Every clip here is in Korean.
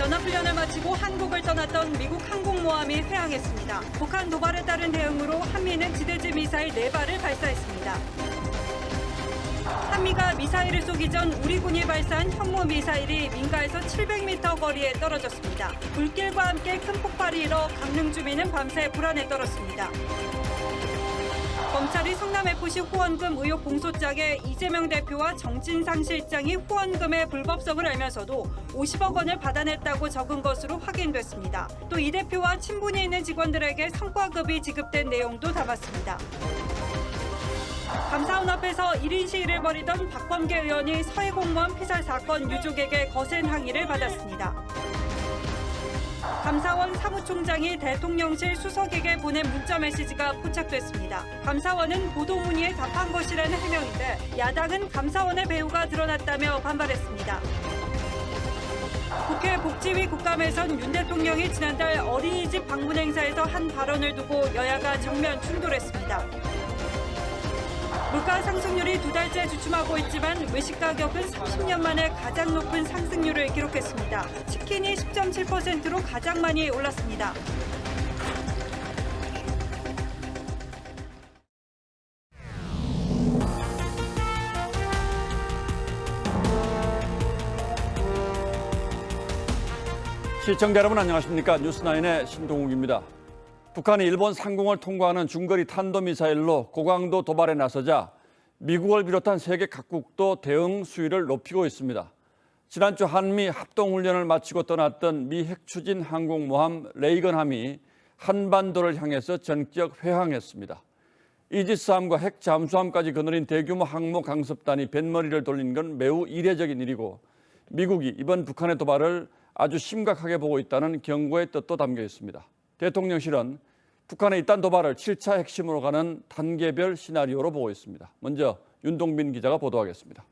연합훈련을 마치고 한국을 떠났던 미국 항공모함이 회항했습니다. 북한 도발에 따른 대응으로 한미는 지대지 미사일 4발을 발사했습니다. 한미가 미사일을 쏘기 전 우리 군이 발사한 현무 미사일이 민가에서 700m 거리에 떨어졌습니다. 불길과 함께 큰 폭발이 일어 강릉 주민은 밤새 불안에 떨었습니다. 검찰이 성남FC 후원금 의혹 공소장에 이재명 대표와 정진상 실장이 후원금의 불법성을 알면서도 50억 원을 받아냈다고 적은 것으로 확인됐습니다. 또 이 대표와 친분이 있는 직원들에게 성과급이 지급된 내용도 담았습니다. 감사원 앞에서 1인 시위를 벌이던 박범계 의원이 서해 공무원 피살 사건 유족에게 거센 항의를 받았습니다. 감사원 사무총장이 대통령실 수석에게 보낸 문자 메시지가 포착됐습니다. 감사원은 보도 문의에 답한 것이라는 해명인데 야당은 감사원의 배후가 드러났다며 반발했습니다. 국회 복지위 국감에선 윤 대통령이 지난달 어린이집 방문 행사에서 한 발언을 두고 여야가 정면 충돌했습니다. 물가 상승률이 2달째 주춤하고 있지만 외식 가격은 30년 만에 가장 높은 상승률을 기록했습니다. 치킨이 10.7%로 가장 많이 올랐습니다. 시청자 여러분 안녕하십니까? 뉴스나인의 신동욱입니다. 북한이 일본 상공을 통과하는 중거리 탄도미사일로 고강도 도발에 나서자 미국을 비롯한 세계 각국도 대응 수위를 높이고 있습니다. 지난주 한미 합동훈련을 마치고 떠났던 미 핵추진 항공모함 레이건함이 한반도를 향해서 전격 회항했습니다. 이지스함과 핵 잠수함까지 거느린 대규모 항모 강습단이 뱃머리를 돌린 건 매우 이례적인 일이고 미국이 이번 북한의 도발을 아주 심각하게 보고 있다는 경고의 뜻도 담겨 있습니다. 대통령실은 북한의 이딴 도발을 7차 핵심으로 가는 단계별 시나리오로 보고 있습니다. 먼저 윤동빈 기자가 보도하겠습니다.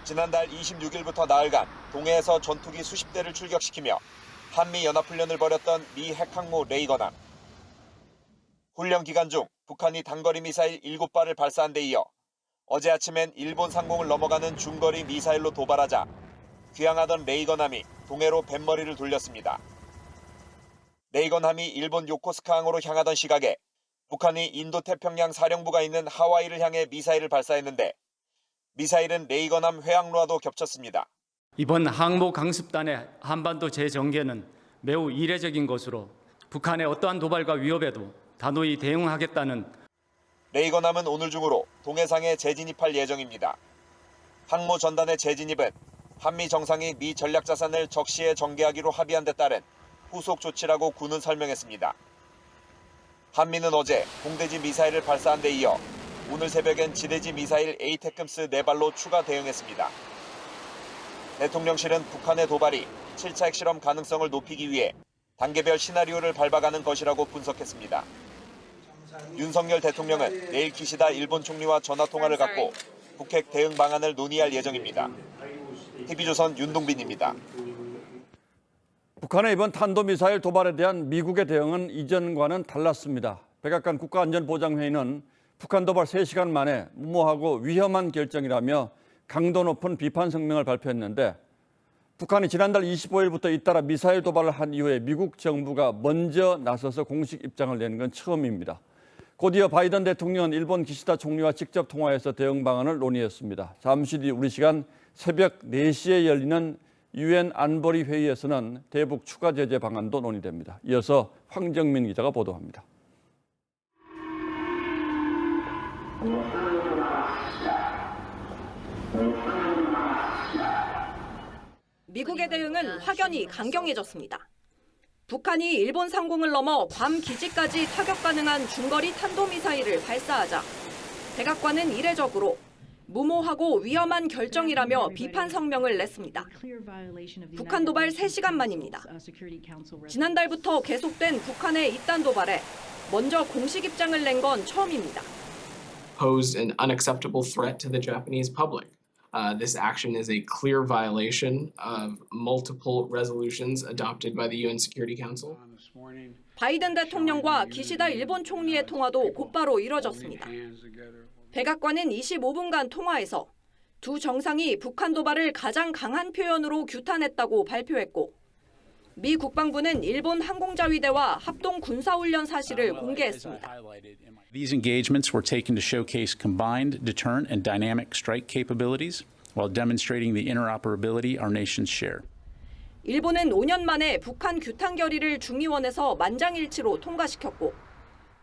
지난달 26일부터 나흘간 동해에서 전투기 수십 대를 출격시키며 한미 연합훈련을 벌였던 미 핵항모 레이건함. 훈련 기간 중 북한이 단거리 미사일 7발을 발사한 데 이어 어제 아침엔 일본 상공을 넘어가는 중거리 미사일로 도발하자 귀향하던 레이건함이 동해로 뱃머리를 돌렸습니다. 레이건함이 일본 요코스카항으로 향하던 시각에 북한이 인도태평양 사령부가 있는 하와이를 향해 미사일을 발사했는데 미사일은 레이건함 회항로와도 겹쳤습니다. 이번 항모 강습단의 한반도 재전개는 매우 이례적인 것으로 북한의 어떠한 도발과 위협에도 단호히 대응하겠다는 레이건함은 오늘 중으로 동해상에 재진입할 예정입니다. 항모 전단의 재진입은 한미 정상이 미 전략자산을 적시에 전개하기로 합의한 데 따른 후속 조치라고 군은 설명했습니다. 한미는 어제 공대지 미사일을 발사한 데 이어 오늘 새벽엔 지대지 미사일 에이테크스 4발로 추가 대응했습니다. 대통령실은 북한의 도발이 7차 핵실험 가능성을 높이기 위해 단계별 시나리오를 밟아가는 것이라고 분석했습니다. 윤석열 대통령은 내일 기시다 일본 총리와 전화통화를 갖고 북핵 대응 방안을 논의할 예정입니다. TV조선 윤동빈입니다. 북한의 이번 탄도미사일 도발에 대한 미국의 대응은 이전과는 달랐습니다. 백악관 국가안전보장회의는 북한 도발 3시간 만에 무모하고 위험한 결정이라며 강도 높은 비판 성명을 발표했는데 북한이 지난달 25일부터 잇따라 미사일 도발을 한 이후에 미국 정부가 먼저 나서서 공식 입장을 낸 건 처음입니다. 곧이어 바이든 대통령은 일본 기시다 총리와 직접 통화해서 대응 방안을 논의했습니다. 잠시 뒤 우리 시간 새벽 4시에 열리는 유엔 안보리 회의에서는 대북 추가 제재 방안도 논의됩니다. 이어서 황정민 기자가 보도합니다. 미국의 대응은 확연히 강경해졌습니다. 북한이 일본 상공을 넘어 괌 기지까지 타격 가능한 중거리 탄도미사일을 발사하자 백악관은 이례적으로 무모하고 위험한 결정이라며 비판 성명을 냈습니다. 북한 도발 3시간 만입니다. 지난달부터 계속된 북한의 이딴 도발에 먼저 공식 입장을 낸 건 처음입니다. Posed an unacceptable threat to the Japanese public. This action is a clear violation of multiple resolutions adopted by the UN Security Council. 바이든 대통령과 기시다 일본 총리의 통화도 곧바로 이뤄졌습니다. 백악관은 25분간 통화에서 두 정상이 북한 도발을 가장 강한 표현으로 규탄했다고 발표했고, 미 국방부는 일본 항공자위대와 합동 군사훈련 사실을 공개했습니다. These engagements were taken to showcase combined deterrent and dynamic strike capabilities while demonstrating the interoperability our nations share. 일본은 5년 만에 북한 규탄 결의를 중의원에서 만장일치로 통과시켰고,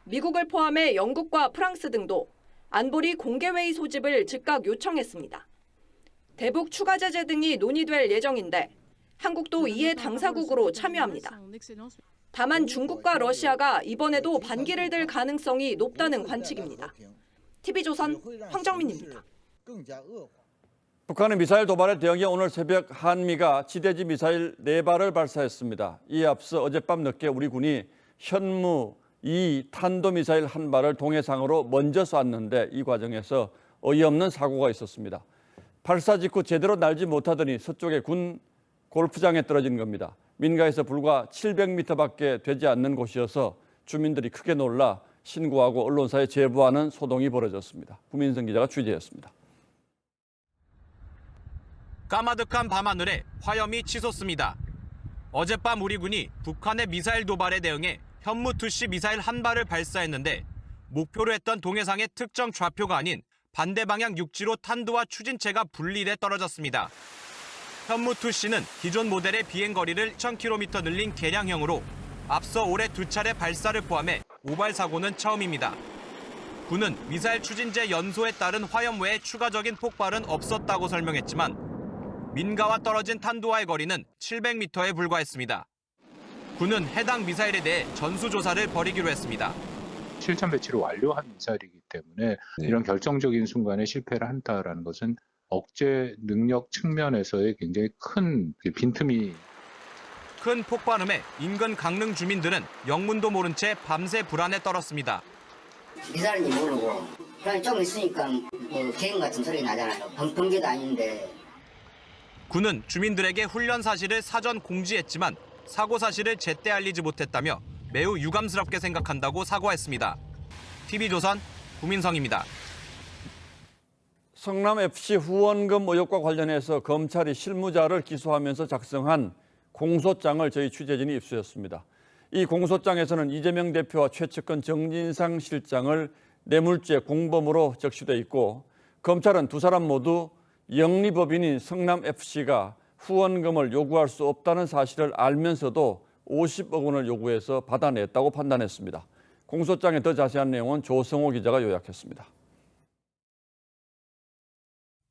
미국을 포함해 영국과 프랑스 등도 안보리 공개회의 소집을 즉각 요청했습니다. 대북 추가 제재 등이 논의될 예정인데 한국도 이에 당사국으로 참여합니다. 다만 중국과 러시아가 이번에도 반기를 들 가능성이 높다는 관측입니다. TV조선 황정민입니다. 북한의 미사일 도발에 대응해 오늘 새벽 한미가 지대지 미사일 4발을 발사했습니다. 이에 앞서 어젯밤 늦게 우리 군이 현무 2 탄도미사일 1발을 동해상으로 먼저 쐈는데 이 과정에서 어이없는 사고가 있었습니다. 발사 직후 제대로 날지 못하더니 서쪽의 군 골프장에 떨어진 겁니다. 민가에서 불과 700m밖에 되지 않는 곳이어서 주민들이 크게 놀라 신고하고 언론사에 제보하는 소동이 벌어졌습니다. 구민성 기자가 취재했습니다. 까마득한 밤하늘에 화염이 치솟습니다. 어젯밤 우리 군이 북한의 미사일 도발에 대응해 현무2C 미사일 1발을 발사했는데 목표로 했던 동해상의 특정 좌표가 아닌 반대 방향 육지로 탄도와 추진체가 분리돼 떨어졌습니다. 현무2C는 기존 모델의 비행 거리를 1000km 늘린 개량형으로 앞서 올해 2차례 발사를 포함해 오발 사고는 처음입니다. 군은 미사일 추진제 연소에 따른 화염 외에 추가적인 폭발은 없었다고 설명했지만 민가와 떨어진 탄도와의 거리는 700m에 불과했습니다. 군은 해당 미사일에 대해 전수조사를 벌이기로 했습니다. 실전 배치를 완료한 미사일이기 때문에 이런 결정적인 순간에 실패를 한다라는 것은 억제 능력 측면에서의 굉장히 큰 빈틈이. 큰 폭발음에 인근 강릉 주민들은 영문도 모른 채 밤새 불안에 떨었습니다. 미사일인지 모르고 그냥 좀 있으니까 뭐 개인 같은 소리 나잖아요. 번개도 아닌데. 군은 주민들에게 훈련 사실을 사전 공지했지만 사고 사실을 제때 알리지 못했다며 매우 유감스럽게 생각한다고 사과했습니다. TV조선 구민성입니다. 성남FC 후원금 의혹과 관련해서 검찰이 실무자를 기소하면서 작성한 공소장을 저희 취재진이 입수했습니다. 이 공소장에서는 이재명 대표와 최측근 정진상 실장을 뇌물죄 공범으로 적시돼 있고 검찰은 두 사람 모두 영리법인인 성남FC가 후원금을 요구할 수 없다는 사실을 알면서도 50억 원을 요구해서 받아냈다고 판단했습니다. 공소장의 더 자세한 내용은 조성호 기자가 요약했습니다.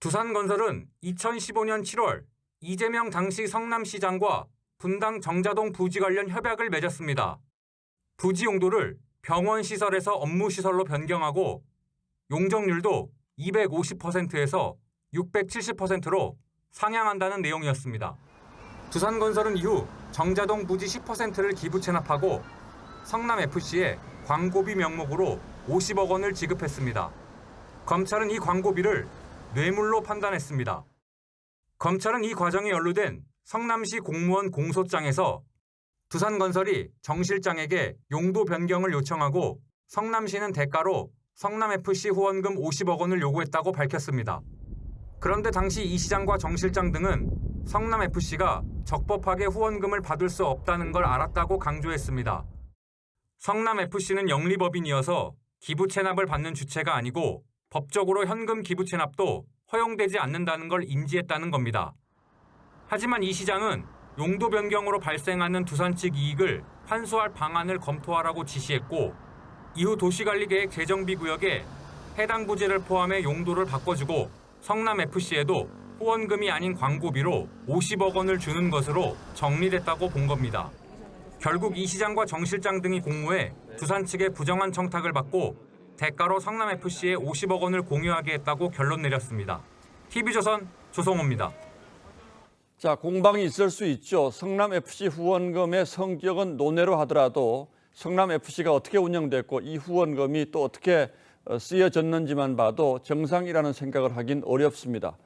두산건설은 2015년 7월 이재명 당시 성남시장과 분당 정자동 부지 관련 협약을 맺었습니다. 부지 용도를 병원 시설에서 업무 시설로 변경하고 용적률도 250%에서 670%로 상향한다는 내용이었습니다. 두산건설은 이후 정자동 부지 10%를 기부 체납하고 성남FC에 광고비 명목으로 50억 원을 지급했습니다. 검찰은 이 광고비를 뇌물로 판단했습니다. 검찰은 이 과정에 연루된 성남시 공무원 공소장에서 두산건설이 정 실장에게 용도 변경을 요청하고 성남시는 대가로 성남FC 후원금 50억 원을 요구했다고 밝혔습니다. 그런데 당시 이 시장과 정 실장 등은 성남FC가 적법하게 후원금을 받을 수 없다는 걸 알았다고 강조했습니다. 성남FC는 영리법인이어서 기부 체납을 받는 주체가 아니고 법적으로 현금 기부 체납도 허용되지 않는다는 걸 인지했다는 겁니다. 하지만 이 시장은 용도 변경으로 발생하는 두산 측 이익을 환수할 방안을 검토하라고 지시했고 이후 도시관리계획 재정비 구역에 해당 부지를 포함해 용도를 바꿔주고 성남FC에도 후원금이 아닌 광고비로 50억 원을 주는 것으로 정리됐다고 본 겁니다. 결국 이 시장과 정 실장 등이 공모해 두산 측의 부정한 청탁을 받고 대가로 성남FC에 50억 원을 공유하게 했다고 결론 내렸습니다. TV조선 조성호입니다. 자, 공방이 있을 수 있죠. 성남FC 후원금의 성격은 논외로 하더라도 성남FC가 어떻게 운영됐고 이 후원금이 또 어떻게 쓰여졌는지만 봐도 정상이라는 생각을 하긴 어렵습니다.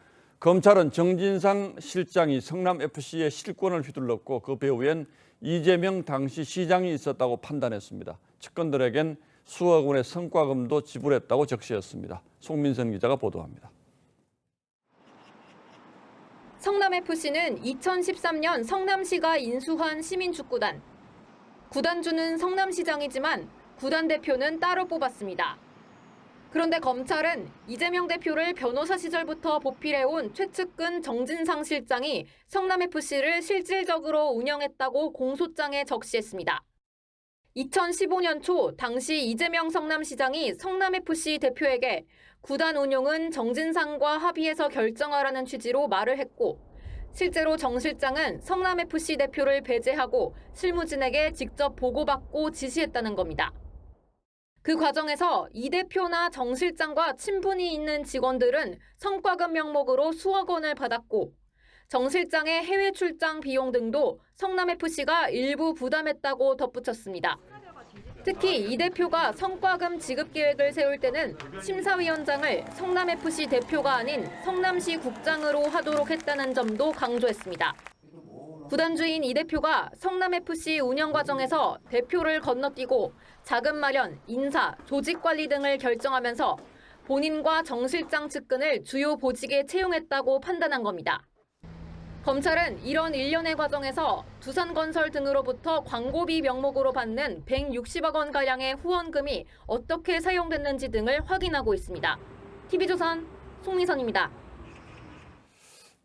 검찰은 정진상 실장이 성남FC의 실권을 휘둘렀고 그 배후엔 이재명 당시 시장이 있었다고 판단했습니다. 측근들에겐 수억 원의 성과금도 지불했다고 적시했습니다. 송민선 기자가 보도합니다. 성남FC는 2013년 성남시가 인수한 시민축구단. 구단주는 성남시장이지만 구단 대표는 따로 뽑았습니다. 그런데 검찰은 이재명 대표를 변호사 시절부터 보필해온 최측근 정진상 실장이 성남FC를 실질적으로 운영했다고 공소장에 적시했습니다. 2015년 초 당시 이재명 성남시장이 성남FC 대표에게 구단 운용은 정진상과 합의해서 결정하라는 취지로 말을 했고, 실제로 정 실장은 성남FC 대표를 배제하고 실무진에게 직접 보고받고 지시했다는 겁니다. 그 과정에서 이 대표나 정 실장과 친분이 있는 직원들은 성과급 명목으로 수억 원을 받았고, 정 실장의 해외 출장 비용 등도 성남FC가 일부 부담했다고 덧붙였습니다. 특히 이 대표가 성과금 지급 계획을 세울 때는 심사위원장을 성남FC 대표가 아닌 성남시 국장으로 하도록 했다는 점도 강조했습니다. 구단주인 이 대표가 성남FC 운영 과정에서 대표를 건너뛰고 자금 마련, 인사, 조직 관리 등을 결정하면서 본인과 정 실장 측근을 주요 보직에 채용했다고 판단한 겁니다. 검찰은 이런 일련의 과정에서 두산건설 등으로부터 광고비 명목으로 받는 160억 원가량의 후원금이 어떻게 사용됐는지 등을 확인하고 있습니다. TV조선 송미선입니다.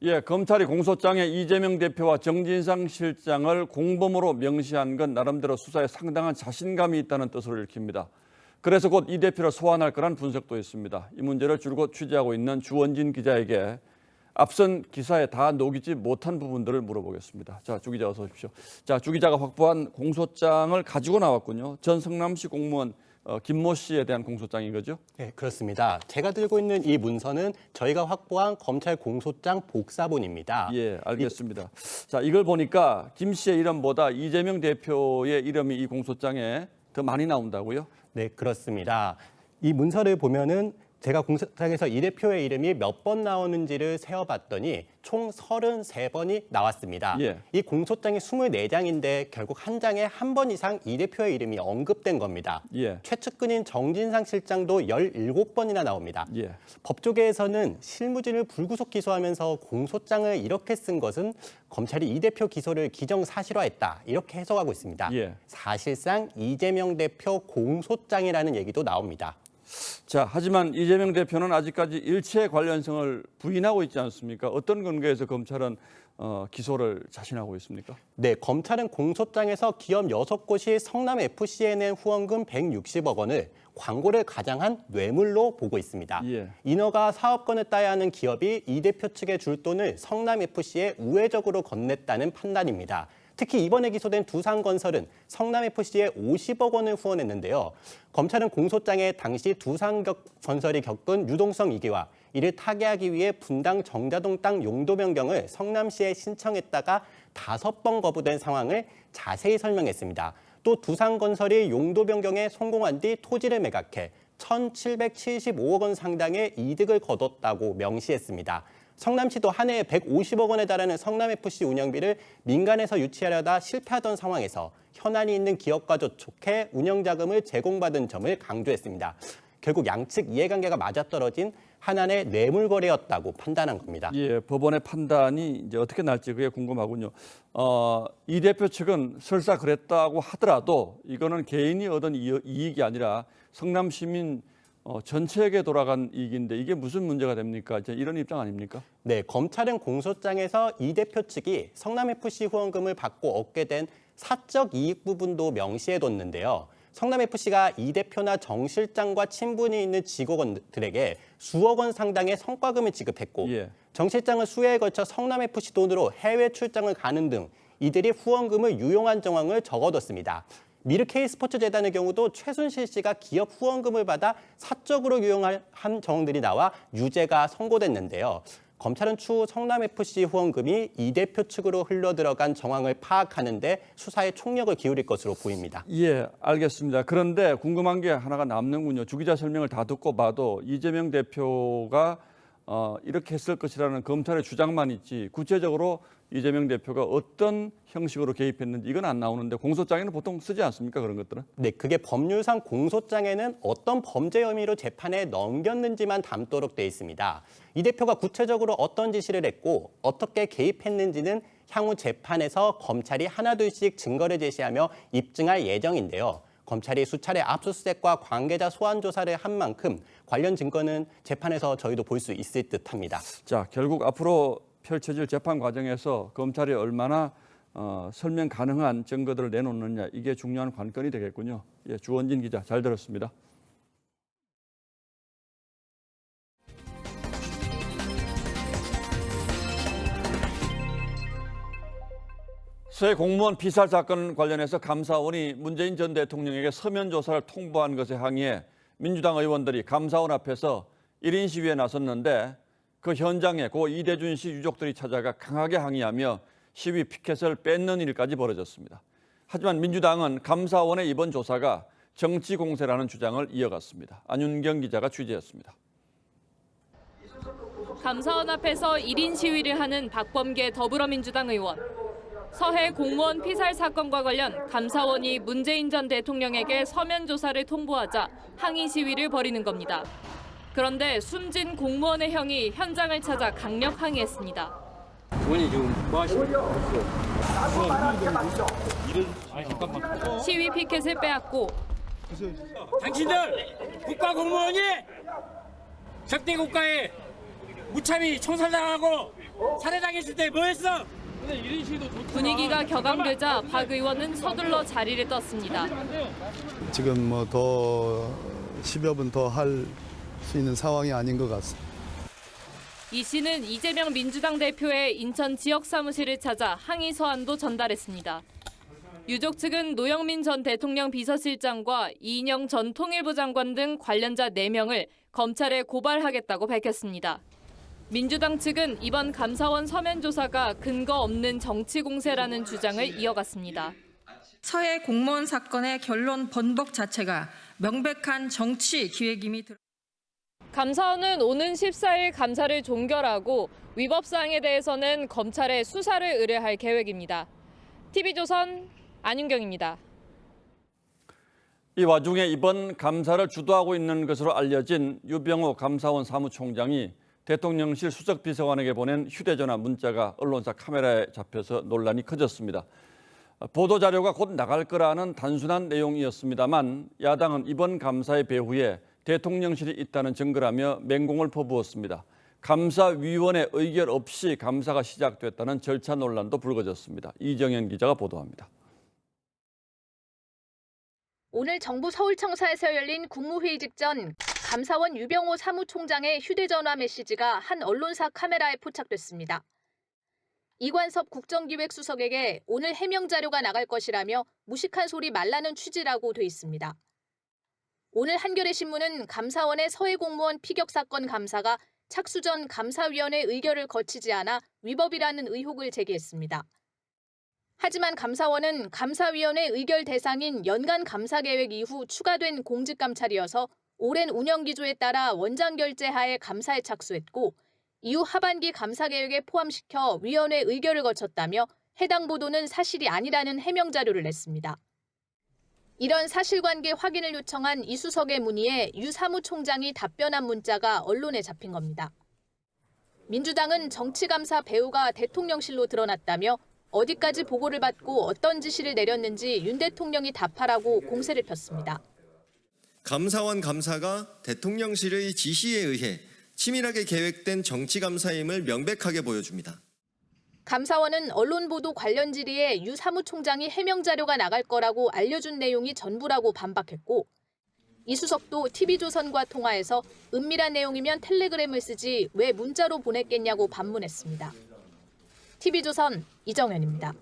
예, 검찰이 공소장에 이재명 대표와 정진상 실장을 공범으로 명시한 건 나름대로 수사에 상당한 자신감이 있다는 뜻으로 읽힙니다. 그래서 곧 이 대표를 소환할 거란 분석도 있습니다. 이 문제를 줄곧 취재하고 있는 주원진 기자에게 앞선 기사에 다 녹이지 못한 부분들을 물어보겠습니다. 자, 주 기자 어서 오십시오. 자, 주 기자가 확보한 공소장을 가지고 나왔군요. 전 성남시 공무원 김모 씨에 대한 공소장인 거죠? 네, 그렇습니다. 제가 들고 있는 이 문서는 저희가 확보한 검찰 공소장 복사본입니다. 예, 알겠습니다. 자, 이걸 보니까 김 씨의 이름보다 이재명 대표의 이름이 이 공소장에 더 많이 나온다고요? 네, 그렇습니다. 이 문서를 보면은 제가 공소장에서 이 대표의 이름이 몇 번 나오는지를 세어봤더니 총 33번이 나왔습니다. 예. 이 공소장이 24장인데 결국 한 장에 한 번 이상 이 대표의 이름이 언급된 겁니다. 예. 최측근인 정진상 실장도 17번이나 나옵니다. 예. 법조계에서는 실무진을 불구속 기소하면서 공소장을 이렇게 쓴 것은 검찰이 이 대표 기소를 기정사실화했다, 이렇게 해석하고 있습니다. 예. 사실상 이재명 대표 공소장이라는 얘기도 나옵니다. 자, 하지만 이재명 대표는 아직까지 일체 관련성을 부인하고 있지 않습니까? 어떤 근거에서 검찰은 기소를 자신하고 있습니까? 네, 검찰은 공소장에서 기업 6곳이 성남FC에 낸 후원금 160억 원을 광고를 가장한 뇌물로 보고 있습니다. 예. 인허가 사업권을 따야 하는 기업이 이 대표 측에 줄 돈을 성남FC에 우회적으로 건넸다는 판단입니다. 특히 이번에 기소된 두산건설은 성남FC에 50억 원을 후원했는데요. 검찰은 공소장에 당시 두산건설이 겪은 유동성 위기와 이를 타개하기 위해 분당 정자동 땅 용도 변경을 성남시에 신청했다가 5번 거부된 상황을 자세히 설명했습니다. 또 두산건설이 용도 변경에 성공한 뒤 토지를 매각해 1,775억 원 상당의 이득을 거뒀다고 명시했습니다. 성남시도 한 해에 150억 원에 달하는 성남FC 운영비를 민간에서 유치하려다 실패하던 상황에서 현안이 있는 기업과 접촉해 운영자금을 제공받은 점을 강조했습니다. 결국 양측 이해관계가 맞아떨어진 하나의 뇌물거래였다고 판단한 겁니다. 예, 법원의 판단이 이제 어떻게 날지 그게 궁금하군요. 이 대표 측은 설사 그랬다고 하더라도 이거는 개인이 얻은 이익이 아니라 성남 시민 전체에게 돌아간 이익인데 이게 무슨 문제가 됩니까? 이제 이런 입장 아닙니까? 네, 검찰은 공소장에서 이 대표 측이 성남FC 후원금을 받고 얻게 된 사적 이익 부분도 명시해뒀는데요. 성남FC가 이 대표나 정 실장과 친분이 있는 직원들에게 수억 원 상당의 성과금을 지급했고 예. 정 실장은 수해에 걸쳐 성남FC 돈으로 해외 출장을 가는 등 이들이 후원금을 유용한 정황을 적어뒀습니다. 미르 K스포츠재단의 경우도 최순실 씨가 기업 후원금을 받아 사적으로 유용한 정황들이 나와 유죄가 선고됐는데요. 검찰은 추후 성남FC 후원금이 이 대표 측으로 흘러들어간 정황을 파악하는 데 수사에 총력을 기울일 것으로 보입니다. 예, 알겠습니다. 그런데 궁금한 게 하나가 남는군요. 주 기자 설명을 다 듣고 봐도 이재명 대표가 이렇게 했을 것이라는 검찰의 주장만 있지 구체적으로 이재명 대표가 어떤 형식으로 개입했는지 이건 안 나오는데 공소장에는 보통 쓰지 않습니까? 그런 것들은? 네, 그게 법률상 공소장에는 어떤 범죄 혐의로 재판에 넘겼는지만 담도록 돼 있습니다. 이 대표가 구체적으로 어떤 지시를 했고 어떻게 개입했는지는 향후 재판에서 검찰이 하나둘씩 증거를 제시하며 입증할 예정인데요. 검찰이 수차례 압수수색과 관계자 소환 조사를 한 만큼 관련 증거는 재판에서 저희도 볼 수 있을 듯합니다. 자, 결국 앞으로 펼쳐질 재판 과정에서 검찰이 얼마나 설명 가능한 증거들을 내놓느냐 이게 중요한 관건이 되겠군요. 예, 주원진 기자 잘 들었습니다. 새 공무원 피살 사건 관련해서 감사원이 문재인 전 대통령에게 서면 조사를 통보한 것에 항의해 민주당 의원들이 감사원 앞에서 1인 시위에 나섰는데 그 현장에 고 이대준 씨 유족들이 찾아가 강하게 항의하며 시위 피켓을 뺏는 일까지 벌어졌습니다. 하지만 민주당은 감사원의 이번 조사가 정치 공세라는 주장을 이어갔습니다. 안윤경 기자가 취재했습니다. 감사원 앞에서 1인 시위를 하는 박범계 더불어민주당 의원. 서해 공무원 피살 사건과 관련 감사원이 문재인 전 대통령에게 서면 조사를 통보하자 항의 시위를 벌이는 겁니다. 그런데 숨진 공무원의 형이 현장을 찾아 강력 항의했습니다. 의원이 지금 뭐 하시는 시위 피켓을 빼앗고 당신들 국가 공무원이 적대 국가에 무참히 총살당하고 살해당했을 때 뭐 했어? 분위기가 격앙되자 박 의원은 서둘러 자리를 떴습니다. 지금 뭐 더 10여 분 더 할 수 있는 상황이 아닌 것 같습니다. 이 씨는 이재명 민주당 대표의 인천 지역 사무실을 찾아 항의 서한도 전달했습니다. 유족 측은 노영민 전 대통령 비서실장과 이인영 전 통일부 장관 등 관련자 4명을 검찰에 고발하겠다고 밝혔습니다. 민주당 측은 이번 감사원 서면 조사가 근거 없는 정치 공세라는 주장을 이어갔습니다. 서해 공무원 사건의 결론 번복 자체가 명백한 정치 기획임이 감사원은 오는 14일 감사를 종결하고 위법 사항에 대해서는 검찰에 수사를 의뢰할 계획입니다. TV조선 안윤경입니다. 이 와중에 이번 감사를 주도하고 있는 것으로 알려진 유병호 감사원 사무총장이 대통령실 수석비서관에게 보낸 휴대전화 문자가 언론사 카메라에 잡혀서 논란이 커졌습니다. 보도자료가 곧 나갈 거라는 단순한 내용이었습니다만 야당은 이번 감사의 배후에 대통령실이 있다는 증거라며 맹공을 퍼부었습니다. 감사위원회 의결 없이 감사가 시작됐다는 절차 논란도 불거졌습니다. 이정현 기자가 보도합니다. 오늘 정부 서울청사에서 열린 국무회의 직전 감사원 유병호 사무총장의 휴대전화 메시지가 한 언론사 카메라에 포착됐습니다. 이관섭 국정기획수석에게 오늘 해명 자료가 나갈 것이라며 무식한 소리 말라는 취지라고 돼 있습니다. 오늘 한겨레 신문은 감사원의 서해 공무원 피격 사건 감사가 착수 전 감사위원회 의결을 거치지 않아 위법이라는 의혹을 제기했습니다. 하지만 감사원은 감사위원회 의결 대상인 연간 감사계획 이후 추가된 공직감찰이어서 오랜 운영기조에 따라 원장 결재하에 감사에 착수했고 이후 하반기 감사계획에 포함시켜 위원회 의결을 거쳤다며 해당 보도는 사실이 아니라는 해명 자료를 냈습니다. 이런 사실관계 확인을 요청한 이수석의 문의에 유 사무총장이 답변한 문자가 언론에 잡힌 겁니다. 민주당은 정치감사 배후가 대통령실로 드러났다며 어디까지 보고를 받고 어떤 지시를 내렸는지 윤 대통령이 답하라고 공세를 폈습니다. 감사원 감사가 대통령실의 지시에 의해 치밀하게 계획된 정치감사임을 명백하게 보여줍니다. 감사원은 언론 보도 관련 질의에 유 사무총장이 해명 자료가 나갈 거라고 알려준 내용이 전부라고 반박했고 이수석도 TV조선과 통화해서 은밀한 내용이면 텔레그램을 쓰지 왜 문자로 보냈겠냐고 반문했습니다. TV조선 이정현입니다.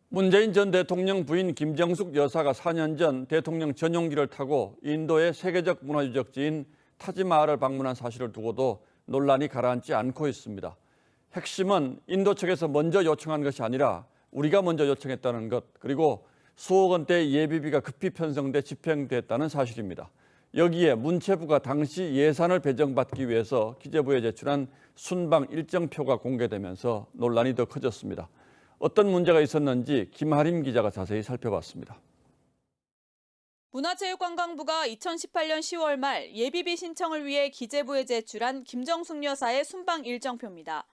문재인 전 대통령 부인 김정숙 여사가 4년 전 대통령 전용기를 타고 인도의 세계적 문화유적지인 타지마할을 방문한 사실을 두고도 논란이 가라앉지 않고 있습니다. 핵심은 인도 측에서 먼저 요청한 것이 아니라 우리가 먼저 요청했다는 것, 그리고 수억 원대의 예비비가 급히 편성돼 집행됐다는 사실입니다. 여기에 문체부가 당시 예산을 배정받기 위해서 기재부에 제출한 순방 일정표가 공개되면서 논란이 더 커졌습니다. 어떤 문제가 있었는지 김하림 기자가 자세히 살펴봤습니다. 문화체육관광부가 2018년 10월 말 예비비 신청을 위해 기재부에 제출한 김정숙 여사의 순방 일정표입니다.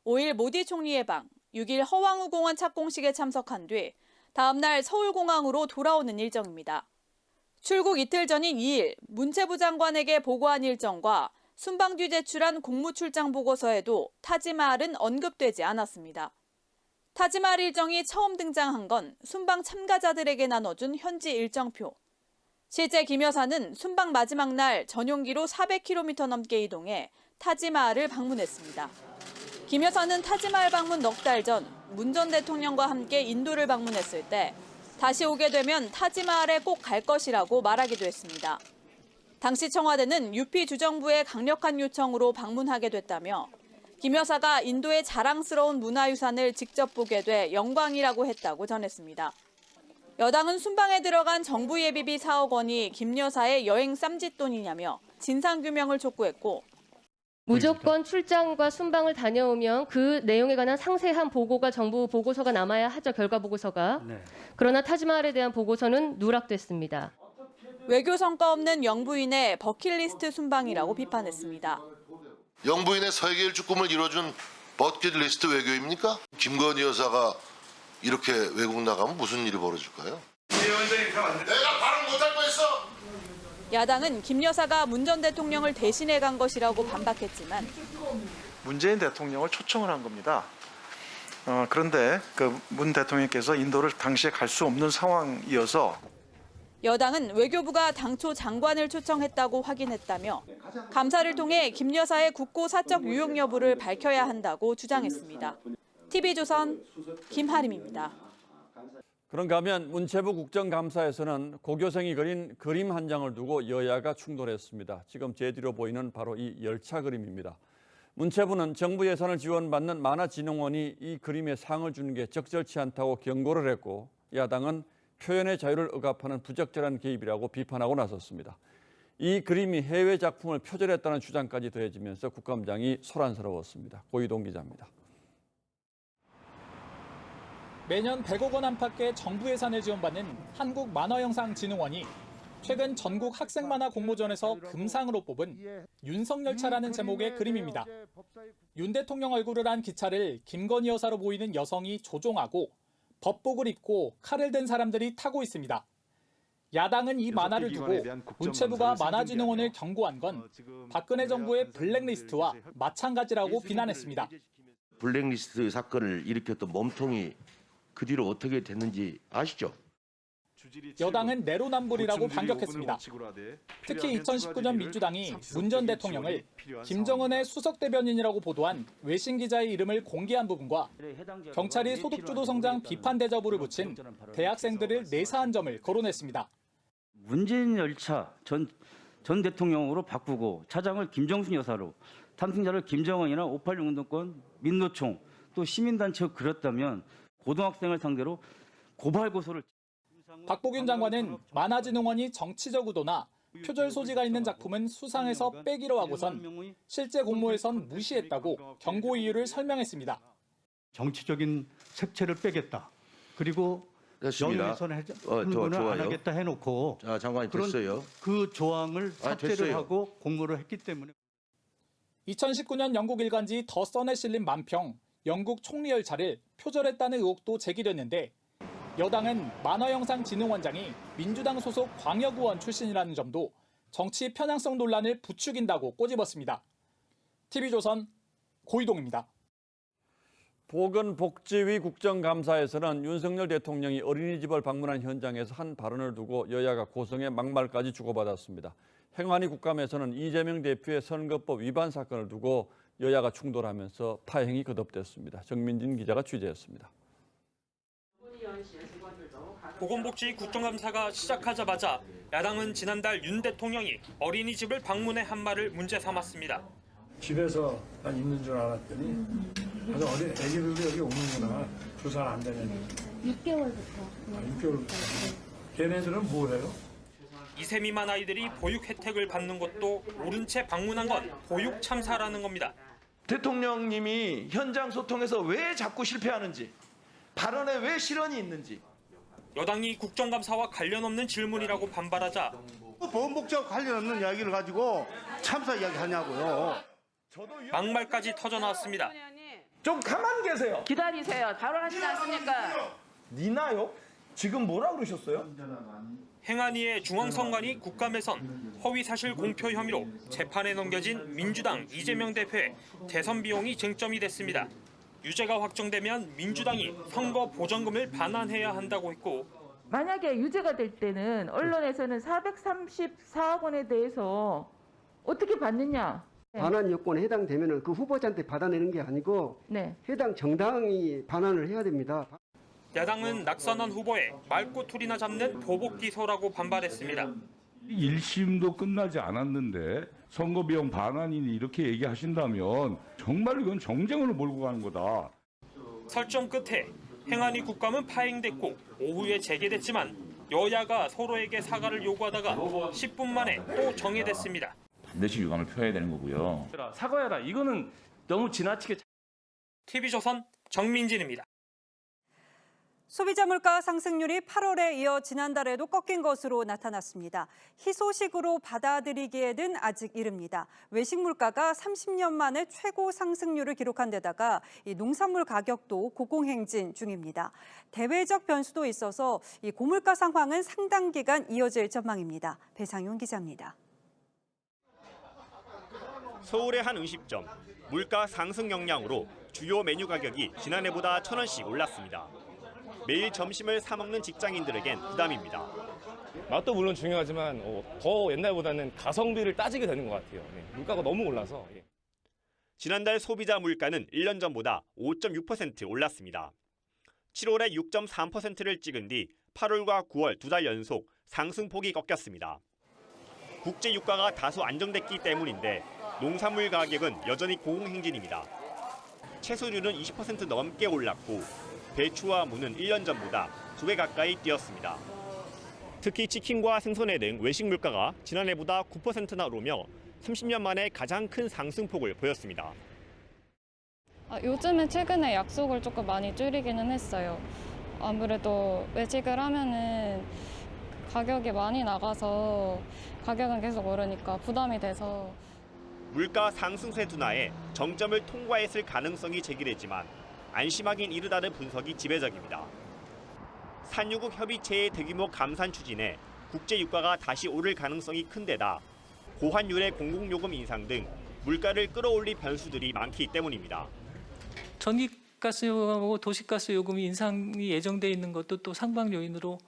5일 모디 총리의 방, 6일 허황우 공원 착공식에 참석한 뒤 다음 날 서울공항으로 돌아오는 일정입니다. 출국 이틀 전인 2일 문체부 장관에게 보고한 일정과 순방 뒤 제출한 공무출장 보고서에도 타지마할은 언급되지 않았습니다. 타지마할 일정이 처음 등장한 건 순방 참가자들에게 나눠준 현지 일정표. 실제 김 여사는 순방 마지막 날 전용기로 400km 넘게 이동해 타지마할을 방문했습니다. 김 여사는 타지마할 방문 넉 달 전 문 전 대통령과 함께 인도를 방문했을 때 다시 오게 되면 타지마할에 꼭 갈 것이라고 말하기도 했습니다. 당시 청와대는 UP 주정부의 강력한 요청으로 방문하게 됐다며 김 여사가 인도의 자랑스러운 문화유산을 직접 보게 돼 영광이라고 했다고 전했습니다. 여당은 순방에 들어간 정부 예비비 4억 원이 김 여사의 여행 쌈짓돈이냐며 진상규명을 촉구했고 무조건 출장과 순방을 다녀오면 그 내용에 관한 상세한 보고가 정부 보고서가 남아야 하죠, 결과 보고서가. 그러나 타지마할에 대한 보고서는 누락됐습니다. 외교 성과 없는 영부인의 버킷리스트 순방이라고 비판했습니다. 영부인의 세계 일주 꿈을 이뤄준 버킷리스트 외교입니까? 김건희 여사가 이렇게 외국 나가면 무슨 일이 벌어질까요? 내가 발언 못할 뻔했어. 야당은 김 여사가 문 전 대통령을 대신해 간 것이라고 반박했지만 문재인 대통령을 초청을 한 겁니다. 그런데 그 문 대통령께서 인도를 당시에 갈 수 없는 상황이어서 여당은 외교부가 당초 장관을 초청했다고 확인했다며 감사를 통해 김 여사의 국고 사적 유용 여부를 밝혀야 한다고 주장했습니다. TV조선 김하림입니다. 그런가 하면 문체부 국정감사에서는 고교생이 그린 그림 한 장을 두고 여야가 충돌했습니다. 지금 제 뒤로 보이는 바로 이 열차 그림입니다. 문체부는 정부 예산을 지원받는 만화진흥원이 이 그림에 상을 주는 게 적절치 않다고 경고를 했고 야당은 표현의 자유를 억압하는 부적절한 개입이라고 비판하고 나섰습니다. 이 그림이 해외 작품을 표절했다는 주장까지 더해지면서 국감장이 소란스러웠습니다. 고이동 기자입니다. 매년 100억 원 안팎의 정부 예산을 지원받는 한국만화영상진흥원이 최근 전국 학생만화 공모전에서 금상으로 뽑은 윤석열차라는 제목의 그림입니다. 윤 대통령 얼굴을 한 기차를 김건희 여사로 보이는 여성이 조종하고 법복을 입고 칼을 든 사람들이 타고 있습니다. 야당은 이 만화를 두고 문체부가 만화진흥원을 경고한 건 박근혜 정부의 블랙리스트와 마찬가지라고 비난했습니다. 블랙리스트 사건을 일으켰던 몸통이 그 뒤로 어떻게 됐는지 아시죠? 여당은 내로남불이라고 반격했습니다. 특히 2019년 민주당이 문 전 대통령을 김정은의 수석 대변인이라고 보도한 외신 기자의 이름을 공개한 부분과 경찰이 소득주도 성장 비판 대자보를 붙인 대학생들을 내사한 점을 거론했습니다. 문재인 열차 전 대통령으로 바꾸고 차장을 김정숙 여사로 탐승자를 김정은이나 586 운동권, 민노총 또 시민단체로 그렸다면 고등학생을 상대로 고발 고소를 박보균 장관은 만화진흥원이 정치적 의도나 표절 소지가 있는 작품은 수상해서 빼기로 하고선 실제 공모에선 무시했다고 경고 이유를 설명했습니다. 정치적인 색채를 빼겠다. 그리고 영예선 흥분을 안 하겠다 해놓고 자, 장관이 됐어요. 그 조항을 삭제를 하고 공모를 했기 때문에 2019년 영국 일간지 더 선에 실린 만평 영국 총리 열차를 표절했다는 의혹도 제기됐는데 여당은 만화영상진흥원장이 민주당 소속 광역의원 출신이라는 점도 정치 편향성 논란을 부추긴다고 꼬집었습니다. TV조선 고이동입니다. 보건복지위 국정감사에서는 윤석열 대통령이 어린이집을 방문한 현장에서 한 발언을 두고 여야가 고성의 막말까지 주고받았습니다. 행안위 국감에서는 이재명 대표의 선거법 위반 사건을 두고 여야가 충돌하면서 파행이 거듭됐습니다. 정민진 기자가 취재했습니다. 보건복지 국정감사가 시작하자마자 야당은 지난달 윤 대통령이 어린이집을 방문해 한 말을 문제 삼았습니다. 집에서 난 있는 줄 알았더니 아주 어린 애기들도 여기 오는구나. 조사 안 되면. 6개월부터. 6개월부터. 걔네들은 뭐 해요? 2세 미만 아이들이 보육 혜택을 받는 것도 모른 채 방문한 건 보육 참사라는 겁니다. 대통령님이 현장 소통에서 왜 자꾸 실패하는지, 발언에 왜 실언이 있는지. 여당이 국정감사와 관련 없는 질문이라고 반발하자 보건복지와 관련 없는 이야기를 가지고 참사 이야기 하냐고요. 막말까지 터져나왔습니다. 좀 가만 계세요. 기다리세요. 발언하시지 않습니까? 니나요? 지금 뭐라 그러셨어요? 행안위의 중앙선관위 국감에선 허위사실 공표 혐의로 재판에 넘겨진 민주당 이재명 대표의 대선 비용이 쟁점이 됐습니다. 유죄가 확정되면 민주당이 선거 보전금을 반환해야 한다고 했고, 만약에 유죄가 될 때는 언론에서는 434억 원에 대해서 어떻게 받느냐? 반환 요건에 해당되면 그 후보자한테 받아내는 게 아니고 해당 정당이 반환을 해야 됩니다. 야당은 낙선한 후보에 말꼬투리나 잡는 보복 기소라고 반발했습니다. 1심도 끝나지 않았는데 선거비용 반환이니 이렇게 얘기하신다면 정말 이건 정쟁으로 몰고 가는 거다. 설정 끝에 행안위 국감은 파행됐고 오후에 재개됐지만 여야가 서로에게 사과를 요구하다가 10분 만에 또 정회됐습니다. 반드시 유감을 표해야 되는 거고요. 사과해라. 이거는 너무 지나치게. TV조선 정민진입니다. 소비자 물가 상승률이 8월에 이어 지난달에도 꺾인 것으로 나타났습니다. 희소식으로 받아들이기에는 아직 이릅니다. 외식 물가가 30년 만에 최고 상승률을 기록한 데다가 이 농산물 가격도 고공행진 중입니다. 대외적 변수도 있어서 이 고물가 상황은 상당 기간 이어질 전망입니다. 배상윤 기자입니다. 서울의 한 음식점, 물가 상승 영향으로 주요 메뉴 가격이 지난해보다 1,000원씩 올랐습니다. 매일 점심을 사 먹는 직장인들에겐 부담입니다. 맛도 물론 중요하지만 더 옛날보다는 가성비를 따지게 되는 것 같아요. 물가가 너무 올라서. 지난달 소비자 물가는 1년 전보다 5.6% 올랐습니다. 7월에 6.3%를 찍은 뒤 8월과 9월 두 달 연속 상승폭이 꺾였습니다. 국제 유가가 다소 안정됐기 때문인데 농산물 가격은 여전히 고공행진입니다. 채소류는 20% 넘게 올랐고 배추와 무는 1년 전보다 2배 가까이 뛰었습니다. 특히 치킨과 생선회 등 외식 물가가 지난해보다 9%나 오르며 30년 만에 가장 큰 상승폭을 보였습니다. 요즘에 최근에 약속을 조금 많이 줄이기는 했어요. 아무래도 외식을 하면은 가격이 많이 나가서 가격은 계속 오르니까 부담이 돼서. 물가 상승세 둔화에 정점을 통과했을 가능성이 제기되지만 안심하긴 이르다는 분석이 지배적입니다. 산유국 협의체의 대규모 감산 추진에 국제 유가가 다시 오를 가능성이 큰 데다 고환율의 공공요금 인상 등 물가를 끌어올릴 변수들이 많기 때문입니다. 전기가스 요금하고 도시가스 요금이 인상이 예정돼 있는 것도 또 상방 요인으로.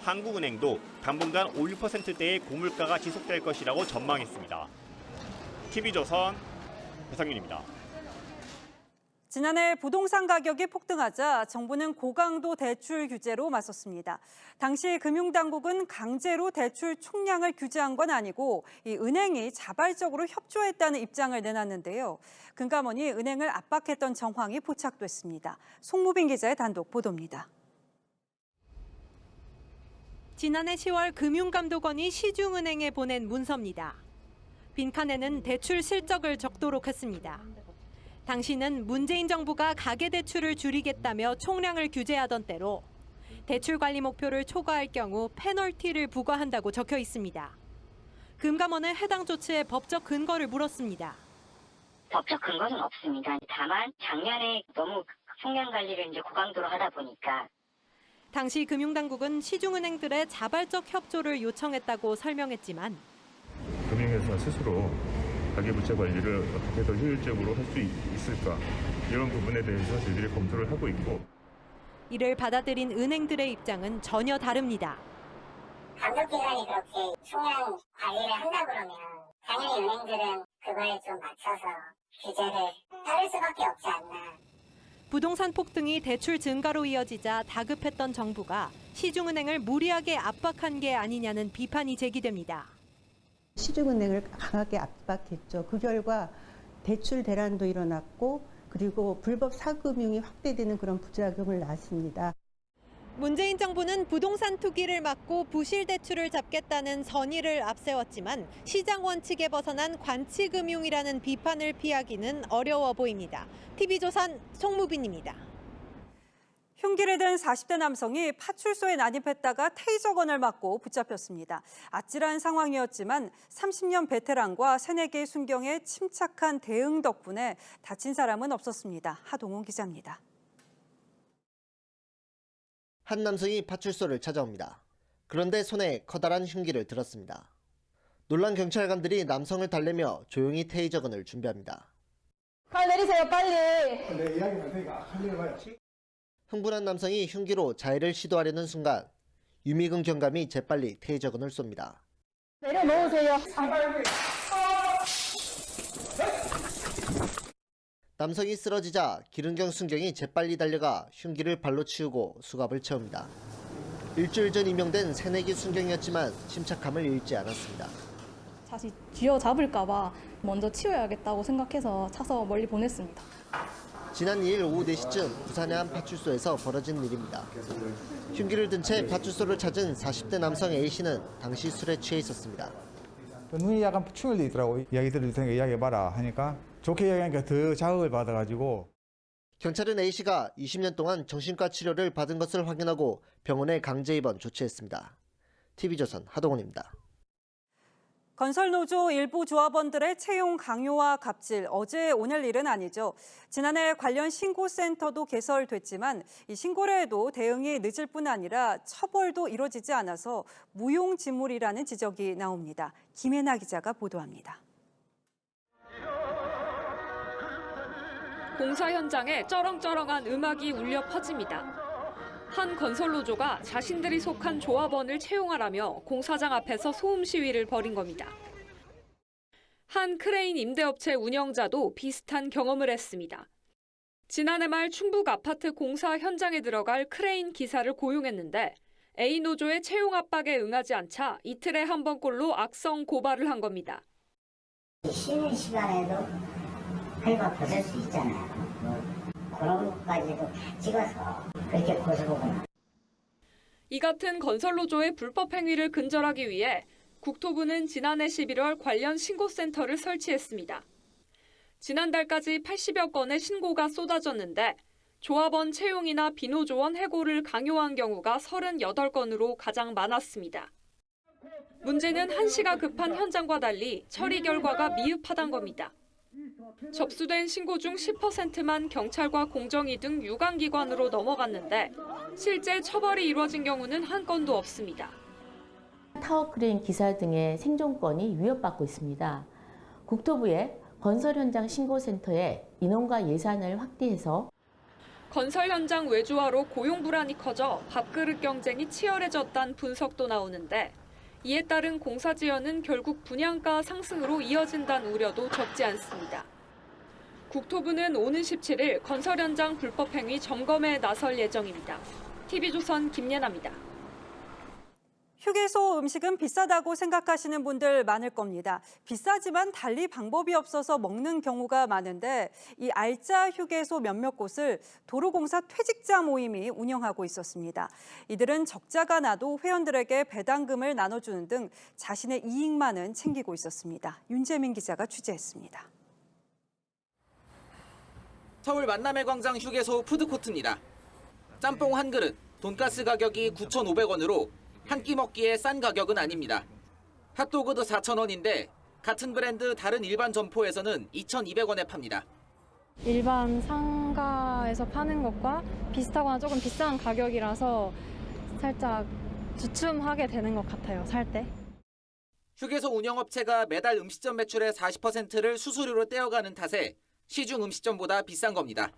한국은행도 당분간 5, 6%대의 고물가가 지속될 것이라고 전망했습니다. TV조선 배상윤입니다. 지난해 부동산 가격이 폭등하자 정부는 고강도 대출 규제로 맞섰습니다. 당시 금융당국은 강제로 대출 총량을 규제한 건 아니고 이 은행이 자발적으로 협조했다는 입장을 내놨는데요. 금감원이 은행을 압박했던 정황이 포착됐습니다. 송무빈 기자의 단독 보도입니다. 지난해 10월 금융감독원이 시중은행에 보낸 문서입니다. 빈칸에는 대출 실적을 적도록 했습니다. 당시는 문재인 정부가 가계대출을 줄이겠다며 총량을 규제하던 때로 대출 관리 목표를 초과할 경우 페널티를 부과한다고 적혀 있습니다. 금감원은 해당 조치의 법적 근거를 물었습니다. 법적 근거는 없습니다. 다만 작년에 너무 총량 관리를 고강도로 하다 보니까. 당시 금융당국은 시중은행들의 자발적 협조를 요청했다고 설명했지만 금융회사 스스로 가계부채 관리를 어떻게 더 효율적으로 할 수 있을까 이런 부분에 대해서 저희들이 검토를 하고 있고 이를 받아들인 은행들의 입장은 전혀 다릅니다. 감독기관이 그렇게 총량 관리를 한다 그러면 당연히 은행들은 그거에 좀 맞춰서 규제를 따를 수밖에 없지 않나. 부동산 폭등이 대출 증가로 이어지자 다급했던 정부가 시중은행을 무리하게 압박한 게 아니냐는 비판이 제기됩니다. 시중은행을 강하게 압박했죠. 그 결과 대출 대란도 일어났고 그리고 불법 사금융이 확대되는 그런 부작용을 낳았습니다. 문재인 정부는 부동산 투기를 막고 부실 대출을 잡겠다는 선의를 앞세웠지만 시장 원칙에 벗어난 관치금융이라는 비판을 피하기는 어려워 보입니다. TV조선 송무빈입니다. 흉기를 든 40대 남성이 파출소에 난입했다가 테이저건을 맞고 붙잡혔습니다. 아찔한 상황이었지만 30년 베테랑과 새내기의 순경에 침착한 대응 덕분에 다친 사람은 없었습니다. 하동훈 기자입니다. 한 남성이 파출소를 찾아옵니다. 그런데 손에 커다란 흉기를 들었습니다. 놀란 경찰관들이 남성을 달래며 조용히 테이저건을 준비합니다. 빨리 내리세요, 빨리. 내 이야기 할 테니까 한일 봐요. 흥분한 남성이 흉기로 자해를 시도하려는 순간 유미근 경감이 재빨리 테이저건을 쏩니다. 내려놓으세요. 남성이 쓰러지자 기른경 순경이 재빨리 달려가 흉기를 발로 치우고 수갑을 채웁니다. 일주일 전 임명된 새내기 순경이었지만 침착함을 잃지 않았습니다. 다시 쥐어잡을까 봐 먼저 치워야겠다고 생각해서 차서 멀리 보냈습니다. 지난 2일 오후 4시쯤 부산의 한 파출소에서 벌어진 일입니다. 흉기를 든 채 파출소를 찾은 40대 남성 A씨는 당시 술에 취해 있었습니다. 눈이 약간 충혈돼 있더라고. 이야기 들을 테니까 이야기해봐라 하니까 좋게 이야기하니까 더 자극을 받아가지고. 경찰은 A씨가 20년 동안 정신과 치료를 받은 것을 확인하고 병원에 강제 입원 조치했습니다. TV조선 하동훈입니다. 건설노조 일부 조합원들의 채용 강요와 갑질, 어제 오늘 일은 아니죠. 지난해 관련 신고센터도 개설됐지만 이 신고를 해도 대응이 늦을 뿐 아니라 처벌도 이루어지지 않아서 무용지물이라는 지적이 나옵니다. 김혜나 기자가 보도합니다. 공사 현장에 쩌렁쩌렁한 음악이 울려 퍼집니다. 한 건설노조가 자신들이 속한 조합원을 채용하라며 공사장 앞에서 소음 시위를 벌인 겁니다. 한 크레인 임대업체 운영자도 비슷한 경험을 했습니다. 지난해 말 충북 아파트 공사 현장에 들어갈 크레인 기사를 고용했는데 A노조의 채용 압박에 응하지 않자 이틀에 한 번꼴로 악성 고발을 한 겁니다. 쉬는 시간에도 할바 벗을 수 있잖아요. 그런 것까지도 찍어서 그렇게 고소하거나. 이 같은 건설노조의 불법 행위를 근절하기 위해 국토부는 지난해 11월 관련 신고센터를 설치했습니다. 지난달까지 80여 건의 신고가 쏟아졌는데 조합원 채용이나 비노조원 해고를 강요한 경우가 38건으로 가장 많았습니다. 문제는 한시가 급한 현장과 달리 처리 결과가 미흡하단 겁니다. 접수된 신고 중 10%만 경찰과 공정위 등 유관기관으로 넘어갔는데 실제 처벌이 이루어진 경우는 한 건도 없습니다. 타워크레인 기사 등의 생존권이 위협받고 있습니다. 국토부의 건설 현장 신고센터에 인원과 예산을 확대해서 건설 현장 외주화로 고용 불안이 커져 밥그릇 경쟁이 치열해졌다는 분석도 나오는데 이에 따른 공사 지연은 결국 분양가 상승으로 이어진다는 우려도 적지 않습니다. 국토부는 오는 17일 건설 현장 불법 행위 점검에 나설 예정입니다. TV조선 김예나입니다. 휴게소 음식은 비싸다고 생각하시는 분들 많을 겁니다. 비싸지만 달리 방법이 없어서 먹는 경우가 많은데 이 알짜 휴게소 몇몇 곳을 도로공사 퇴직자 모임이 운영하고 있었습니다. 이들은 적자가 나도 회원들에게 배당금을 나눠주는 등 자신의 이익만은 챙기고 있었습니다. 윤재민 기자가 취재했습니다. 서울 만남의 광장 휴게소 푸드코트입니다. 짬뽕 한 그릇, 돈가스 가격이 9,500원으로 한 끼 먹기에 싼 가격은 아닙니다. 핫도그도 4,000원인데 같은 브랜드 다른 일반 점포에서는 2,200원에 팝니다. 일반 상가에서 파는 것과 비슷하거나 조금 비싼 가격이라서 살짝 주춤하게 되는 것 같아요, 살 때. 휴게소 운영업체가 매달 음식점 매출의 40%를 수수료로 떼어가는 탓에 시중 음식점보다 비싼 겁니다.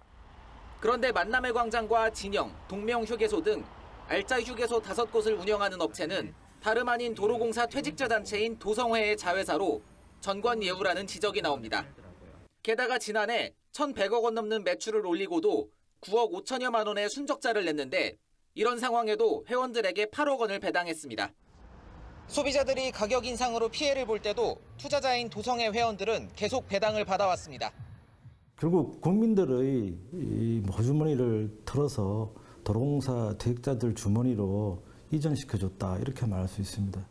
그런데 만남의 광장과 진영, 동명 휴게소 등 알짜 휴게소 5곳을 운영하는 업체는 다름 아닌 도로공사 퇴직자 단체인 도성회의 자회사로 전관예우라는 지적이 나옵니다. 게다가 지난해 1,100억 원 넘는 매출을 올리고도 9억 5천여만 원의 순적자를 냈는데 이런 상황에도 회원들에게 8억 원을 배당했습니다. 소비자들이 가격 인상으로 피해를 볼 때도 투자자인 도성회 회원들은 계속 배당을 받아왔습니다. 결국 국민들의 이 모주머니를 털어서 도로공사 대역자들 주머니로 이전시켜줬다 이렇게 말할 수 있습니다.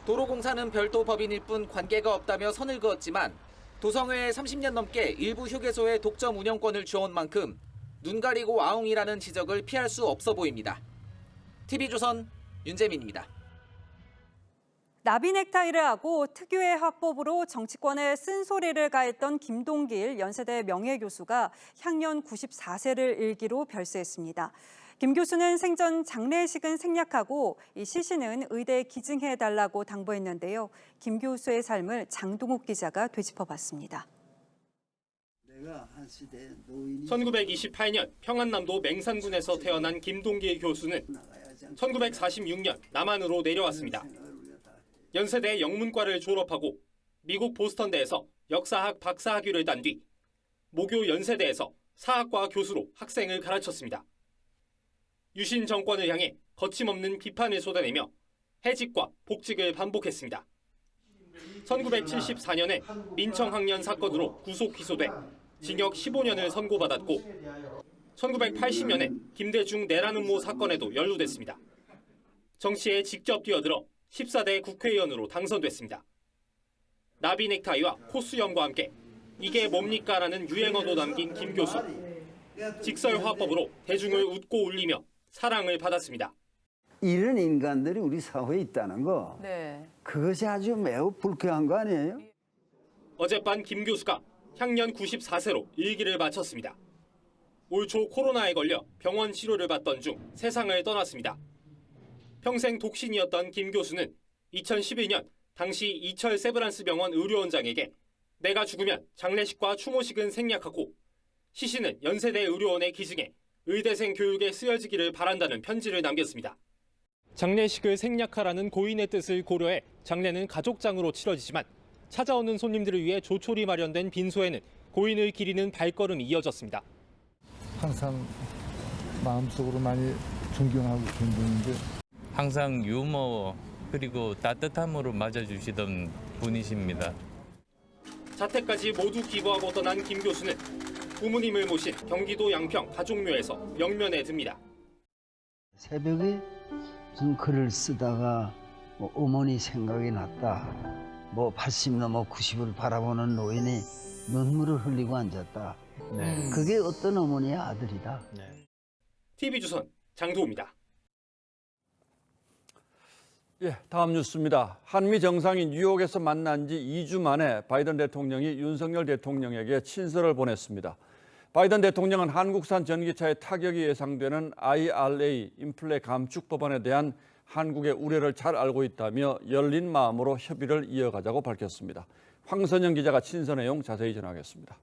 도로공사는 별도 법인일 뿐 관계가 없다며 선을 그었지만 도성회에 30년 넘게 일부 휴게소에 독점 운영권을 주어온 만큼 눈 가리고 아웅이라는 지적을 피할 수 없어 보입니다. TV조선 윤재민입니다. 나비 넥타이를 하고 특유의 화법으로 정치권에 쓴소리를 가했던 김동길 연세대 명예교수가 향년 94세를 일기로 별세했습니다. 김 교수는 생전 장례식은 생략하고 이 시신은 의대에 기증해달라고 당부했는데요. 김 교수의 삶을 장동욱 기자가 되짚어봤습니다. 1928년 평안남도 맹산군에서 태어난 김동길 교수는 1946년 남한으로 내려왔습니다. 연세대 영문과를 졸업하고 미국 보스턴대에서 역사학 박사학위를 딴 뒤 모교 연세대에서 사학과 교수로 학생을 가르쳤습니다. 유신 정권을 향해 거침없는 비판을 쏟아내며 해직과 복직을 반복했습니다. 1974년에 민청학년 사건으로 구속 기소돼 징역 15년을 선고받았고 1980년에 김대중 내란 음모 사건에도 연루됐습니다. 정치에 직접 뛰어들어 14대 국회의원으로 당선됐습니다. 나비 넥타이와 코수염과 함께 이게 뭡니까라는 유행어도 남긴 김 교수. 직설화법으로 대중을 웃고 울리며 사랑을 받았습니다. 이런 인간들이 우리 사회에 있다는 거, 그것이 아주 매우 불쾌한 거 아니에요? 어젯밤 김 교수가 향년 94세로 일기를 마쳤습니다. 올 초 코로나에 걸려 병원 치료를 받던 중 세상을 떠났습니다. 평생 독신이었던 김 교수는 2011년 당시 이철 세브란스 병원 의료원장에게 내가 죽으면 장례식과 추모식은 생략하고 시신은 연세대 의료원에 기증해 의대생 교육에 쓰여지기를 바란다는 편지를 남겼습니다. 장례식을 생략하라는 고인의 뜻을 고려해 장례는 가족장으로 치러지지만 찾아오는 손님들을 위해 조촐히 마련된 빈소에는 고인을 기리는 발걸음이 이어졌습니다. 항상 마음속으로 많이 존경하고 그런 분인데 항상 유머 그리고 따뜻함으로 맞아주시던 분이십니다. 자택까지 모두 기부하고 떠난 김 교수는 부모님을 모신 경기도 양평 가족묘에서 명면에 듭니다. 새벽에 무슨 글을 쓰다가 어머니 생각이 났다. 80 넘어 90을 바라보는 노인이 눈물을 흘리고 앉았다. 그게 어떤 어머니의 아들이다. TV조선 장도우입니다. 예, 다음 뉴스입니다. 한미 정상이 뉴욕에서 만난 지 2주 만에 바이든 대통령이 윤석열 대통령에게 친서를 보냈습니다. 바이든 대통령은 한국산 전기차에 타격이 예상되는 IRA 인플레 감축 법안에 대한 한국의 우려를 잘 알고 있다며 열린 마음으로 협의를 이어가자고 밝혔습니다. 황선영 기자가 친서 내용 자세히 전하겠습니다.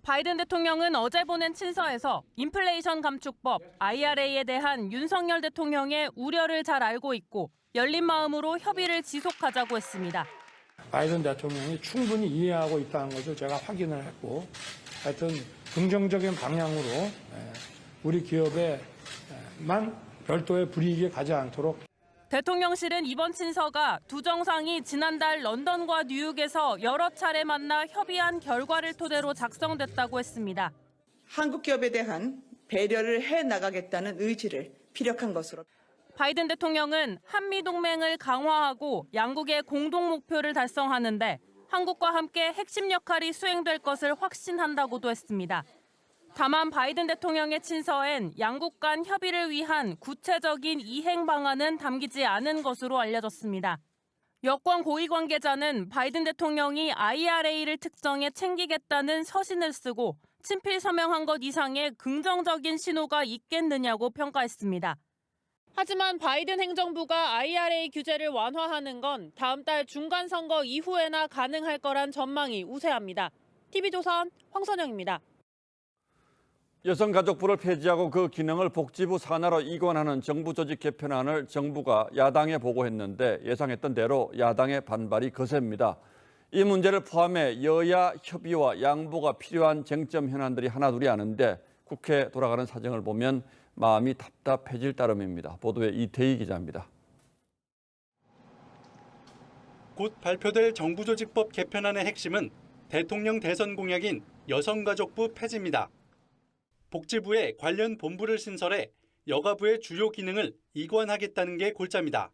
바이든 대통령은 어제 보낸 친서에서 인플레이션 감축법 IRA에 대한 윤석열 대통령의 우려를 잘 알고 있고 열린 마음으로 협의를 지속하자고 했습니다. 바이든 대통령이 충분히 이해하고 있다는 것을 제가 확인을 했고 하여튼 긍정적인 방향으로 우리 기업에만 별도의 불이익이 가지 않도록. 대통령실은 이번 친서가 두 정상이 지난달 런던과 뉴욕에서 여러 차례 만나 협의한 결과를 토대로 작성됐다고 했습니다. 한국 기업에 대한 배려를 해나가겠다는 의지를 피력한 것으로. 바이든 대통령은 한미동맹을 강화하고 양국의 공동 목표를 달성하는데 한국과 함께 핵심 역할이 수행될 것을 확신한다고도 했습니다. 다만 바이든 대통령의 친서엔 양국 간 협의를 위한 구체적인 이행 방안은 담기지 않은 것으로 알려졌습니다. 여권 고위 관계자는 바이든 대통령이 IRA를 특정해 챙기겠다는 서신을 쓰고 친필 서명한 것 이상의 긍정적인 신호가 있겠느냐고 평가했습니다. 하지만 바이든 행정부가 IRA 규제를 완화하는 건 다음 달 중간 선거 이후에나 가능할 거란 전망이 우세합니다. TV조선 황선영입니다. 여성가족부를 폐지하고 그 기능을 복지부 산하로 이관하는 정부 조직 개편안을 정부가 야당에 보고했는데 예상했던 대로 야당의 반발이 거셉니다. 이 문제를 포함해 여야 협의와 양보가 필요한 쟁점 현안들이 하나둘이 아는데 국회 돌아가는 사정을 보면 마음이 답답해질 따름입니다. 보도에 이태희 기자입니다. 곧 발표될 정부조직법 개편안의 핵심은 대통령 대선 공약인 여성가족부 폐지입니다. 복지부에 관련 본부를 신설해 여가부의 주요 기능을 이관하겠다는 게 골자입니다.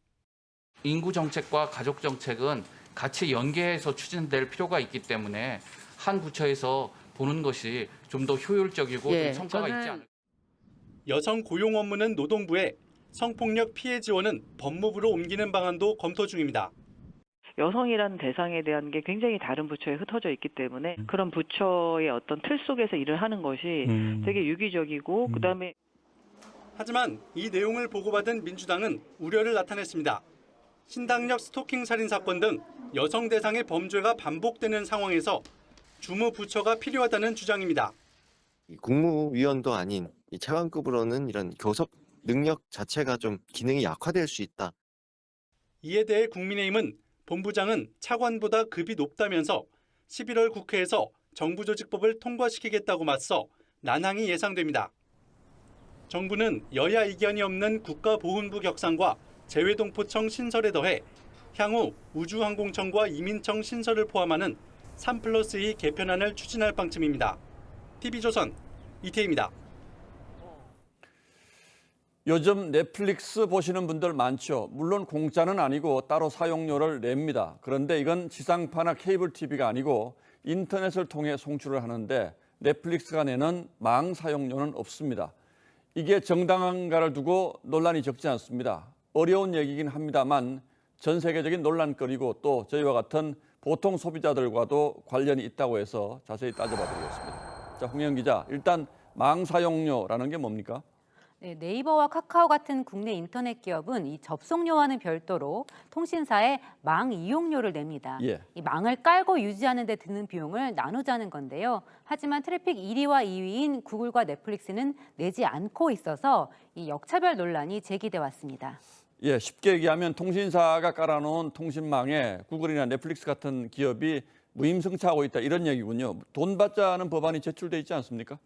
인구 정책과 가족 정책은 같이 연계해서 추진될 필요가 있기 때문에 한 부처에서 보는 것이 좀 더 효율적이고 좀 성과가 있지 않을까. 여성 고용 업무는 노동부에, 성폭력 피해 지원은 법무부로 옮기는 방안도 검토 중입니다. 여성이라는 대상에 대한 게 굉장히 다른 부처에 흩어져 있기 때문에 그런 부처의 어떤 틀 속에서 일을 하는 것이 되게 유기적이고 그다음에 하지만 이 내용을 보고받은 민주당은 우려를 나타냈습니다. 신당역 스토킹 살인 사건 등 여성 대상의 범죄가 반복되는 상황에서 주무부처가 필요하다는 주장입니다. 국무위원도 아닌 이 차관급으로는 이런 교섭 능력 자체가 좀 기능이 약화될 수 있다. 이에 대해 국민의힘은 본부장은 차관보다 급이 높다면서 11월 국회에서 정부조직법을 통과시키겠다고 맞서 난항이 예상됩니다. 정부는 여야 이견이 없는 국가보훈부 격상과 재외동포청 신설에 더해 향후 우주항공청과 이민청 신설을 포함하는 3+2 개편안을 추진할 방침입니다. TV조선 이태희입니다. 요즘 넷플릭스 보시는 분들 많죠. 물론 공짜는 아니고 따로 사용료를 냅니다. 그런데 이건 지상파나 케이블 TV가 아니고 인터넷을 통해 송출을 하는데 넷플릭스가 내는 망 사용료는 없습니다. 이게 정당한가를 두고 논란이 적지 않습니다. 어려운 얘기긴 합니다만 전 세계적인 논란거리고 또 저희와 같은 보통 소비자들과도 관련이 있다고 해서 자세히 따져봐 드리겠습니다. 자, 홍영 기자, 일단 망 사용료라는 게 뭡니까? 네, 네이버와 카카오 같은 국내 인터넷 기업은 이 접속료와는 별도로 통신사에 망 이용료를 냅니다. 예. 이 망을 깔고 유지하는 데 드는 비용을 나누자는 건데요. 하지만 트래픽 1위와 2위인 구글과 넷플릭스는 내지 않고 있어서 이 역차별 논란이 제기돼 왔습니다. 예, 쉽게 얘기하면 통신사가 깔아놓은 통신망에 구글이나 넷플릭스 같은 기업이 무임승차하고 있다 이런 얘기군요. 돈 받자 하는 법안이 제출돼 있지 않습니까?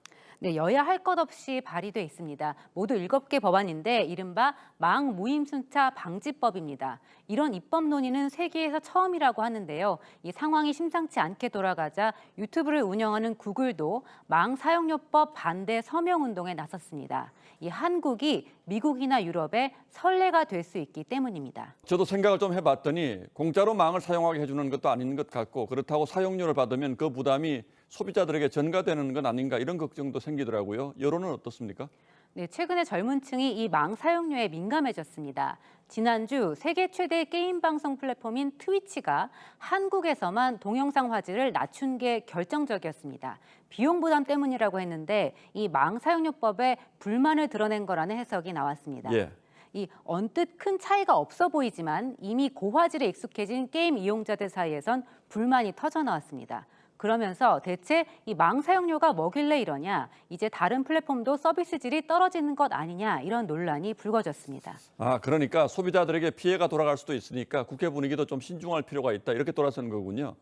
네, 여야 할 것 없이 발의돼 있습니다. 모두 7개 법안인데 이른바 망 무임승차 방지법입니다. 이런 입법 논의는 세계에서 처음이라고 하는데요. 이 상황이 심상치 않게 돌아가자 유튜브를 운영하는 구글도 망 사용료법 반대 서명 운동에 나섰습니다. 이 한국이 미국이나 유럽의 선례가 될 수 있기 때문입니다. 저도 생각을 좀 해봤더니 공짜로 망을 사용하게 해주는 것도 아닌 것 같고 그렇다고 사용료를 받으면 그 부담이 소비자들에게 전가되는 건 아닌가 이런 걱정도 생기더라고요. 여론은 어떻습니까? 네, 최근에 젊은 층이 이 망 사용료에 민감해졌습니다. 지난주 세계 최대 게임 방송 플랫폼인 트위치가 한국에서만 동영상 화질을 낮춘 게 결정적이었습니다. 비용 부담 때문이라고 했는데 이 망 사용료법에 불만을 드러낸 거라는 해석이 나왔습니다. 예. 이 언뜻 큰 차이가 없어 보이지만 이미 고화질에 익숙해진 게임 이용자들 사이에선 불만이 터져 나왔습니다. 그러면서 대체 이 망 사용료가 뭐길래 이러냐, 이제 다른 플랫폼도 서비스 질이 떨어지는 것 아니냐 이런 논란이 불거졌습니다. 아, 그러니까 소비자들에게 피해가 돌아갈 수도 있으니까 국회 분위기도 좀 신중할 필요가 있다 이렇게 돌아서는 거군요.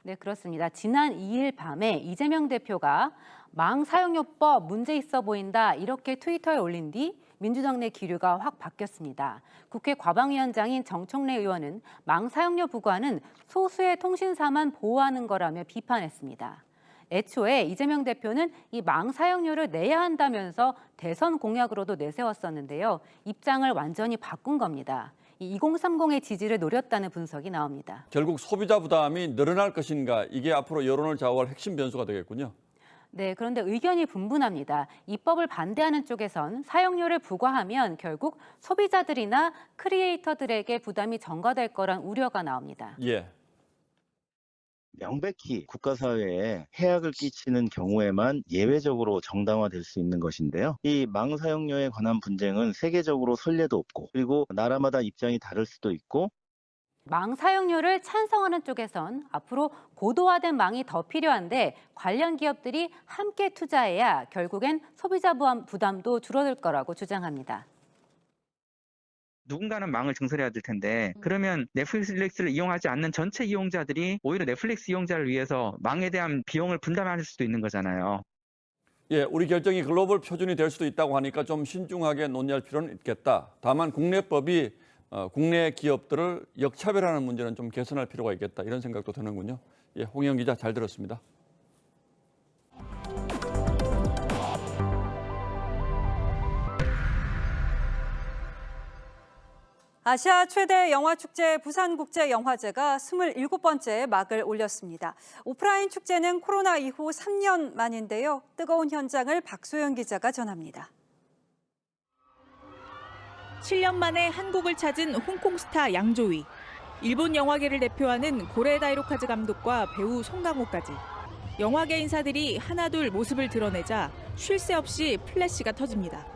네, 그렇습니다. 지난 2일 밤에 이재명 대표가 망 사용료법 문제 있어 보인다 이렇게 트위터에 올린 뒤 민주당 내 기류가 확 바뀌었습니다. 국회 과방위원장인 정청래 의원은 망 사용료 부과는 소수의 통신사만 보호하는 거라며 비판했습니다. 애초에 이재명 대표는 이 망 사용료를 내야 한다면서 대선 공약으로도 내세웠었는데요. 입장을 완전히 바꾼 겁니다. 2030의 지지를 노렸다는 분석이 나옵니다. 결국 소비자 부담이 늘어날 것인가 이게 앞으로 여론을 좌우할 핵심 변수가 되겠군요. 네, 그런데 의견이 분분합니다. 입법을 반대하는 쪽에선 사용료를 부과하면 결국 소비자들이나 크리에이터들에게 부담이 전가될 거란 우려가 나옵니다. 예. 명백히 국가사회에 해악을 끼치는 경우에만 예외적으로 정당화될 수 있는 것인데요. 이 망 사용료에 관한 분쟁은 세계적으로 선례도 없고 그리고 나라마다 입장이 다를 수도 있고 망 사용료를 찬성하는 쪽에선 앞으로 고도화된 망이 더 필요한데 관련 기업들이 함께 투자해야 결국엔 소비자 부담도 줄어들 거라고 주장합니다. 누군가는 망을 증설해야 될 텐데 그러면 넷플릭스를 이용하지 않는 전체 이용자들이 오히려 넷플릭스 이용자를 위해서 망에 대한 비용을 분담할 수도 있는 거잖아요. 예, 우리 결정이 글로벌 표준이 될 수도 있다고 하니까 좀 신중하게 논의할 필요는 있겠다. 다만 국내법이 국내 기업들을 역차별하는 문제는 좀 개선할 필요가 있겠다. 이런 생각도 드는군요. 예, 홍영 기자 잘 들었습니다. 아시아 최대 영화축제 부산국제영화제가 27번째 막을 올렸습니다. 오프라인 축제는 코로나 이후 3년 만인데요. 뜨거운 현장을 박소영 기자가 전합니다. 7년 만에 한국을 찾은 홍콩 스타 양조위. 일본 영화계를 대표하는 고레 다이로카즈 감독과 배우 송강호까지. 영화계 인사들이 하나둘 모습을 드러내자 쉴 새 없이 플래시가 터집니다.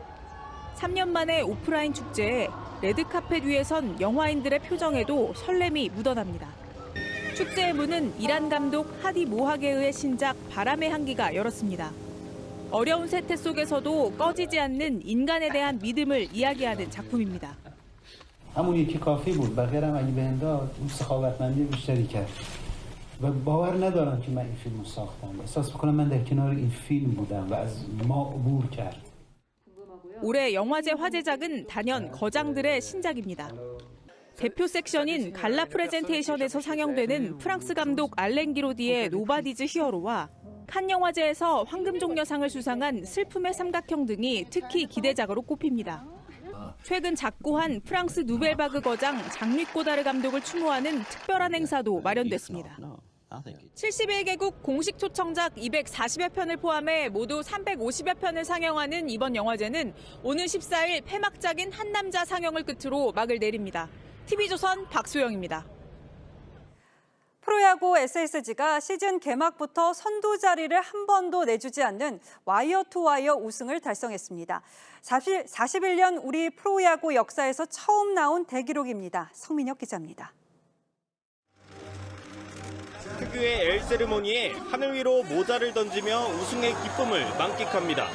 3년 만에 오프라인 축제에 레드카펫 위에 선 영화인들의 표정에도 설렘이 묻어납니다. 축제의 문은 이란 감독 하디 모하게의 신작 바람의 향기가 열었습니다. 어려운 세태 속에서도 꺼지지 않는 인간에 대한 믿음을 이야기하는 작품입니다. همون یکی کافی بود بقیه‌ام اگه بهم داد اون سخاوتمندی بیشتری کرد و باور ندارم که من این فیلمو ساختم احساس می‌کنم من در کنار این فیلم بودم و از ما عبور کرد 올해 영화제 화제작은 단연 거장들의 신작입니다. 대표 섹션인 갈라 프레젠테이션에서 상영되는 프랑스 감독 알랭 기로디의 노바디즈 히어로와 칸 영화제에서 황금종려상을 수상한 슬픔의 삼각형 등이 특히 기대작으로 꼽힙니다. 최근 작고한 프랑스 누벨바그 거장 장르 꼬다르 감독을 추모하는 특별한 행사도 마련됐습니다. 71개국 공식 초청작 240여 편을 포함해 모두 350여 편을 상영하는 이번 영화제는 오는 14일 폐막작인 한남자 상영을 끝으로 막을 내립니다. TV조선 박소영입니다. 프로야구 SSG가 시즌 개막부터 선두 자리를 한 번도 내주지 않는 와이어 투 와이어 우승을 달성했습니다. 41년 우리 프로야구 역사에서 처음 나온 대기록입니다. 성민혁 기자입니다. 특유의 엘 세리머니에 하늘 위로 모자를 던지며 우승의 기쁨을 만끽합니다.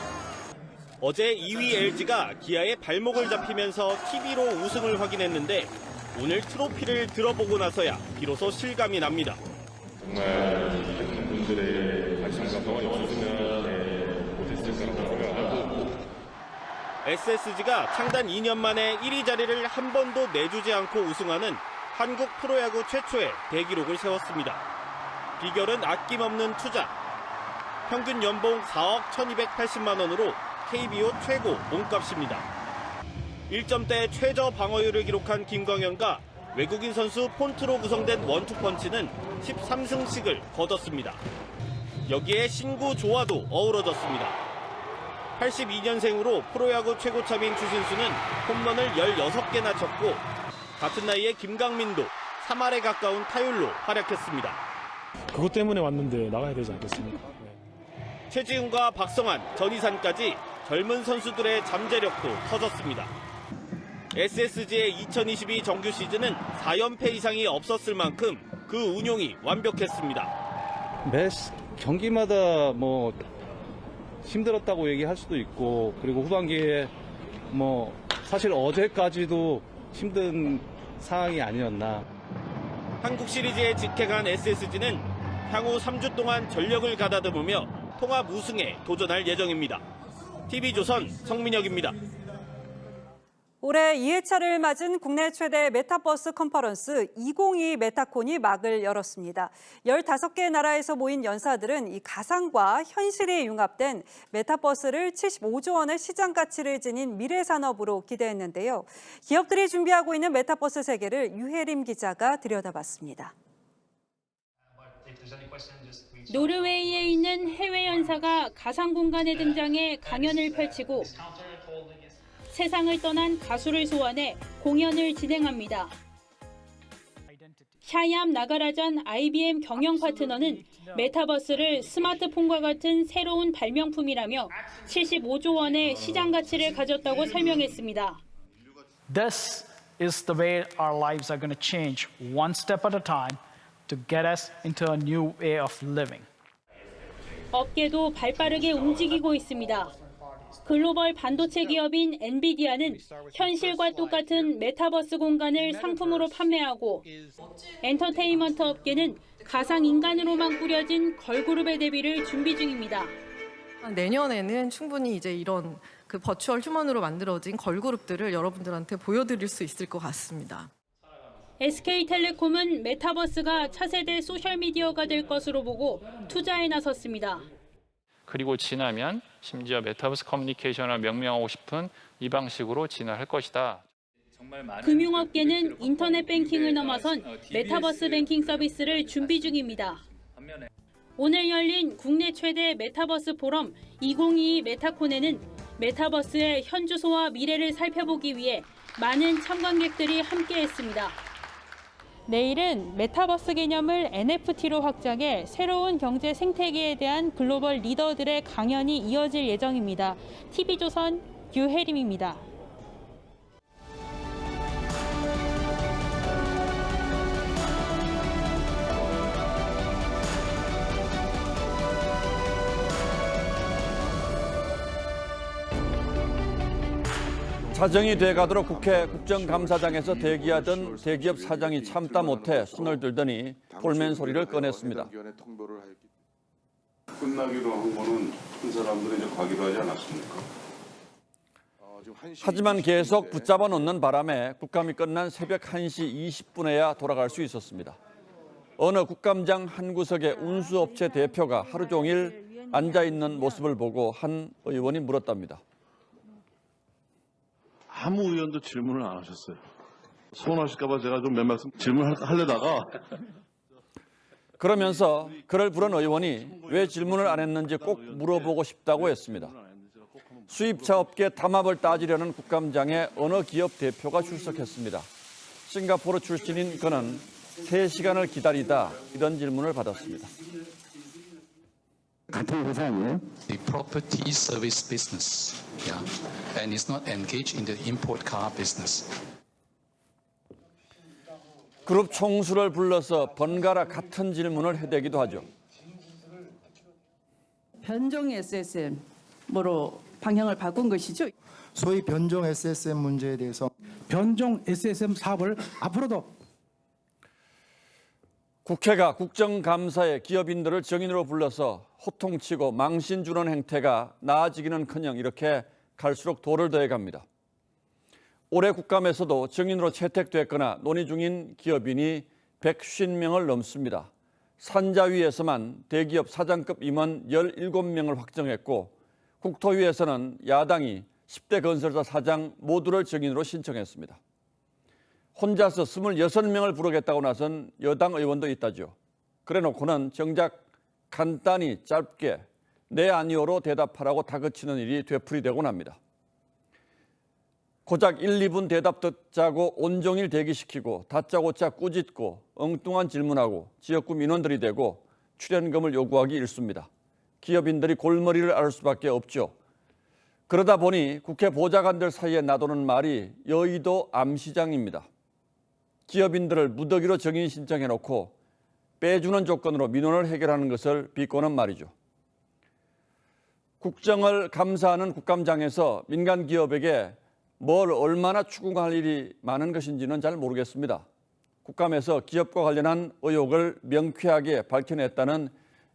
어제 2위 LG가 기아의 발목을 잡히면서 TV로 우승을 확인했는데 오늘 트로피를 들어보고 나서야 비로소 실감이 납니다. 정말 분들의 관심 감동이 없었으면 못했을 거라고 생각하고 SSG가 창단 2년 만에 1위 자리를 한 번도 내주지 않고 우승하는 한국 프로야구 최초의 대기록을 세웠습니다. 비결은 아낌없는 투자. 평균 연봉 4억 1,280만 원으로 KBO 최고 몸값입니다. 1점대 최저 방어율을 기록한 김광현과 외국인 선수 폰트로 구성된 원투펀치는 13승씩을 거뒀습니다. 여기에 신구 조화도 어우러졌습니다. 82년생으로 프로야구 최고참인 추신수는 홈런을 16개나 쳤고 같은 나이에 김강민도 3할에 가까운 타율로 활약했습니다. 그것 때문에 왔는데 나가야 되지 않겠습니까? 최지훈과 박성환, 전희산까지 젊은 선수들의 잠재력도 터졌습니다. SSG의 2022 정규 시즌은 4연패 이상이 없었을 만큼 그 운용이 완벽했습니다. 매 경기마다 힘들었다고 얘기할 수도 있고 그리고 후반기에 사실 어제까지도 힘든 상황이 아니었나. 한국 시리즈에 직행한 SSG는 향후 3주 동안 전력을 가다듬으며 통합 우승에 도전할 예정입니다. TV조선 성민혁입니다. 올해 2회차를 맞은 국내 최대 메타버스 컨퍼런스 2022 메타콘이 막을 열었습니다. 15개 나라에서 모인 연사들은 이 가상과 현실이 융합된 메타버스를 75조 원의 시장 가치를 지닌 미래 산업으로 기대했는데요. 기업들이 준비하고 있는 메타버스 세계를 유혜림 기자가 들여다봤습니다. 노르웨이에 있는 해외 연사가 가상 공간에 등장해 강연을 펼치고 세상을 떠난 가수를 소환해 공연을 진행합니다. 샤얌 나가라잔 IBM 경영 파트너는 메타버스를 스마트폰과 같은 새로운 발명품이라며 75조 원의 시장 가치를 가졌다고 설명했습니다. This is the way our lives are going to change one step at a time to get us into a new way of living. 업계도 발빠르게 움직이고 있습니다. 글로벌 반도체 기업인 엔비디아는 현실과 똑같은 메타버스 공간을 상품으로 판매하고 엔터테인먼트 업계는 가상 인간으로만 꾸려진 걸그룹의 데뷔를 준비 중입니다. 내년에는 충분히 이제 이런 그 버추얼 휴먼으로 만들어진 걸그룹들을 여러분들한테 보여드릴 수 있을 것 같습니다. SK텔레콤은 메타버스가 차세대 소셜미디어가 될 것으로 보고 투자에 나섰습니다. 그리고 지나면 심지어 메타버스 커뮤니케이션을 명명하고 싶은 이 방식으로 진화할 것이다. 금융업계는 인터넷 뱅킹을 넘어선 메타버스 뱅킹 서비스를 준비 중입니다. 오늘 열린 국내 최대 메타버스 포럼 2022 메타콘에는 메타버스의 현 주소와 미래를 살펴보기 위해 많은 참관객들이 함께했습니다. 내일은 메타버스 개념을 NFT로 확장해 새로운 경제 생태계에 대한 글로벌 리더들의 강연이 이어질 예정입니다. TV조선 유혜림입니다. 사정이 돼가도록 국회 국정감사장에서 대기하던 대기업 사장이 참다 못해 손을 들더니 볼멘 소리를 꺼냈습니다. 끝나기로 한 거는 한 사람들이 이제 가기로 하지 않았습니까? 하지만 계속 붙잡아 놓는 바람에 국감이 끝난 새벽 1시 20분에야 돌아갈 수 있었습니다. 어느 국감장 한 구석에 운수업체 대표가 하루 종일 앉아있는 모습을 보고 한 의원이 물었답니다. 아무 의원도 질문을 안 하셨어요. 서운하실까 봐 제가 좀 몇 말씀 질문하려다가 그러면서 그를 부른 의원이 왜 질문을 안 했는지 꼭 물어보고 싶다고 했습니다. 수입차 업계 담합을 따지려는 국감장에 어느 기업 대표가 출석했습니다. 싱가포르 출신인 그는 3시간을 기다리다 이런 질문을 받았습니다. 같은 회사 아니에요? The property service business, yeah, and it's not engaged in the import car business. 그룹 총수를 불러서 번갈아 같은 질문을 해대기도 하죠. 변종 SSM으로 방향을 바꾼 것이죠. 소위 변종 SSM 문제에 대해서 변종 SSM 사업을 앞으로도 국회가 국정감사에 기업인들을 정인으로 불러서 호통치고 망신 주는 행태가 나아지기는커녕 이렇게 갈수록 도를 더해갑니다. 올해 국감에서도 정인으로 채택됐거나 논의 중인 기업인이 150명을 넘습니다. 산자위에서만 대기업 사장급 임원 17명을 확정했고 국토위에서는 야당이 10대 건설사 사장 모두를 정인으로 신청했습니다. 혼자서 26명을 부르겠다고 나선 여당 의원도 있다죠. 그래놓고는 정작 간단히 짧게 네 아니오로 대답하라고 다그치는 일이 되풀이되곤 합니다. 고작 1, 2분 대답 듣자고 온종일 대기시키고 다짜고짜 꾸짖고 엉뚱한 질문하고 지역구 민원들이 되고 출연금을 요구하기 일쑤입니다. 기업인들이 골머리를 앓을 수밖에 없죠. 그러다 보니 국회 보좌관들 사이에 나도는 말이 여의도 암시장입니다. 기업인들을 무더기로 정인 신청해놓고 빼주는 조건으로 민원을 해결하는 것을 비꼬는 말이죠. 국정을 감사하는 국감장에서 민간 기업에게 뭘 얼마나 추궁할 일이 많은 것인지는 잘 모르겠습니다. 국감에서 기업과 관련한 의혹을 명쾌하게 밝혀냈다는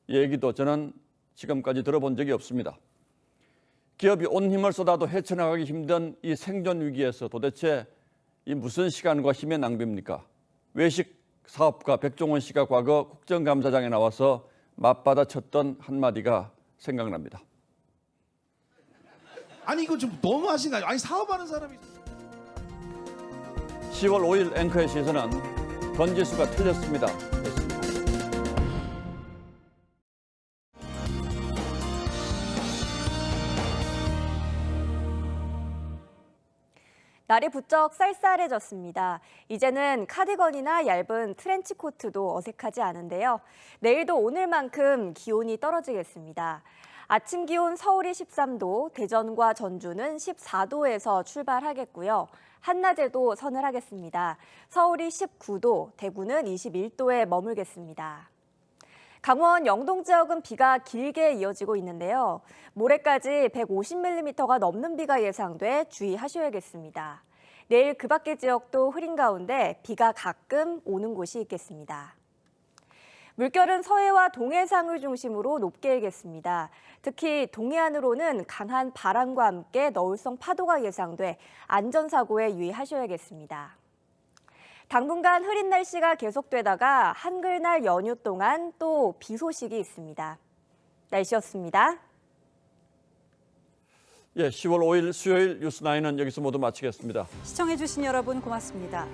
얘기도 저는 지금까지 들어본 적이 없습니다. 기업이 온 힘을 쏟아도 헤쳐나가기 힘든 이 생존 위기에서 도대체 이 무슨 시간과 힘의 낭비입니까? 외식 사업가 백종원 씨가 과거 국정감사장에 나와서 맞받아쳤던 한마디가 생각납니다. 아니 이거 좀 너무 하신 거 아니에요? 아니 사업하는 사람이 10월 5일 앵커의 시선은 번지수가 틀렸습니다. 됐습니다. 날이 부쩍 쌀쌀해졌습니다. 이제는 카디건이나 얇은 트렌치코트도 어색하지 않은데요. 내일도 오늘만큼 기온이 떨어지겠습니다. 아침 기온 서울이 13도, 대전과 전주는 14도에서 출발하겠고요. 한낮에도 서늘하겠습니다. 서울이 19도, 대구는 21도에 머물겠습니다. 강원 영동 지역은 비가 길게 이어지고 있는데요. 모레까지 150mm가 넘는 비가 예상돼 주의하셔야겠습니다. 내일 그 밖의 지역도 흐린 가운데 비가 가끔 오는 곳이 있겠습니다. 물결은 서해와 동해상을 중심으로 높게 일겠습니다. 특히 동해안으로는 강한 바람과 함께 너울성 파도가 예상돼 안전사고에 유의하셔야겠습니다. 당분간 흐린 날씨가 계속되다가 한글날 연휴 동안 또 비 소식이 있습니다. 날씨였습니다. 10월 5일 수요일 뉴스9은 여기서 모두 마치겠습니다. 시청해주신 여러분 고맙습니다.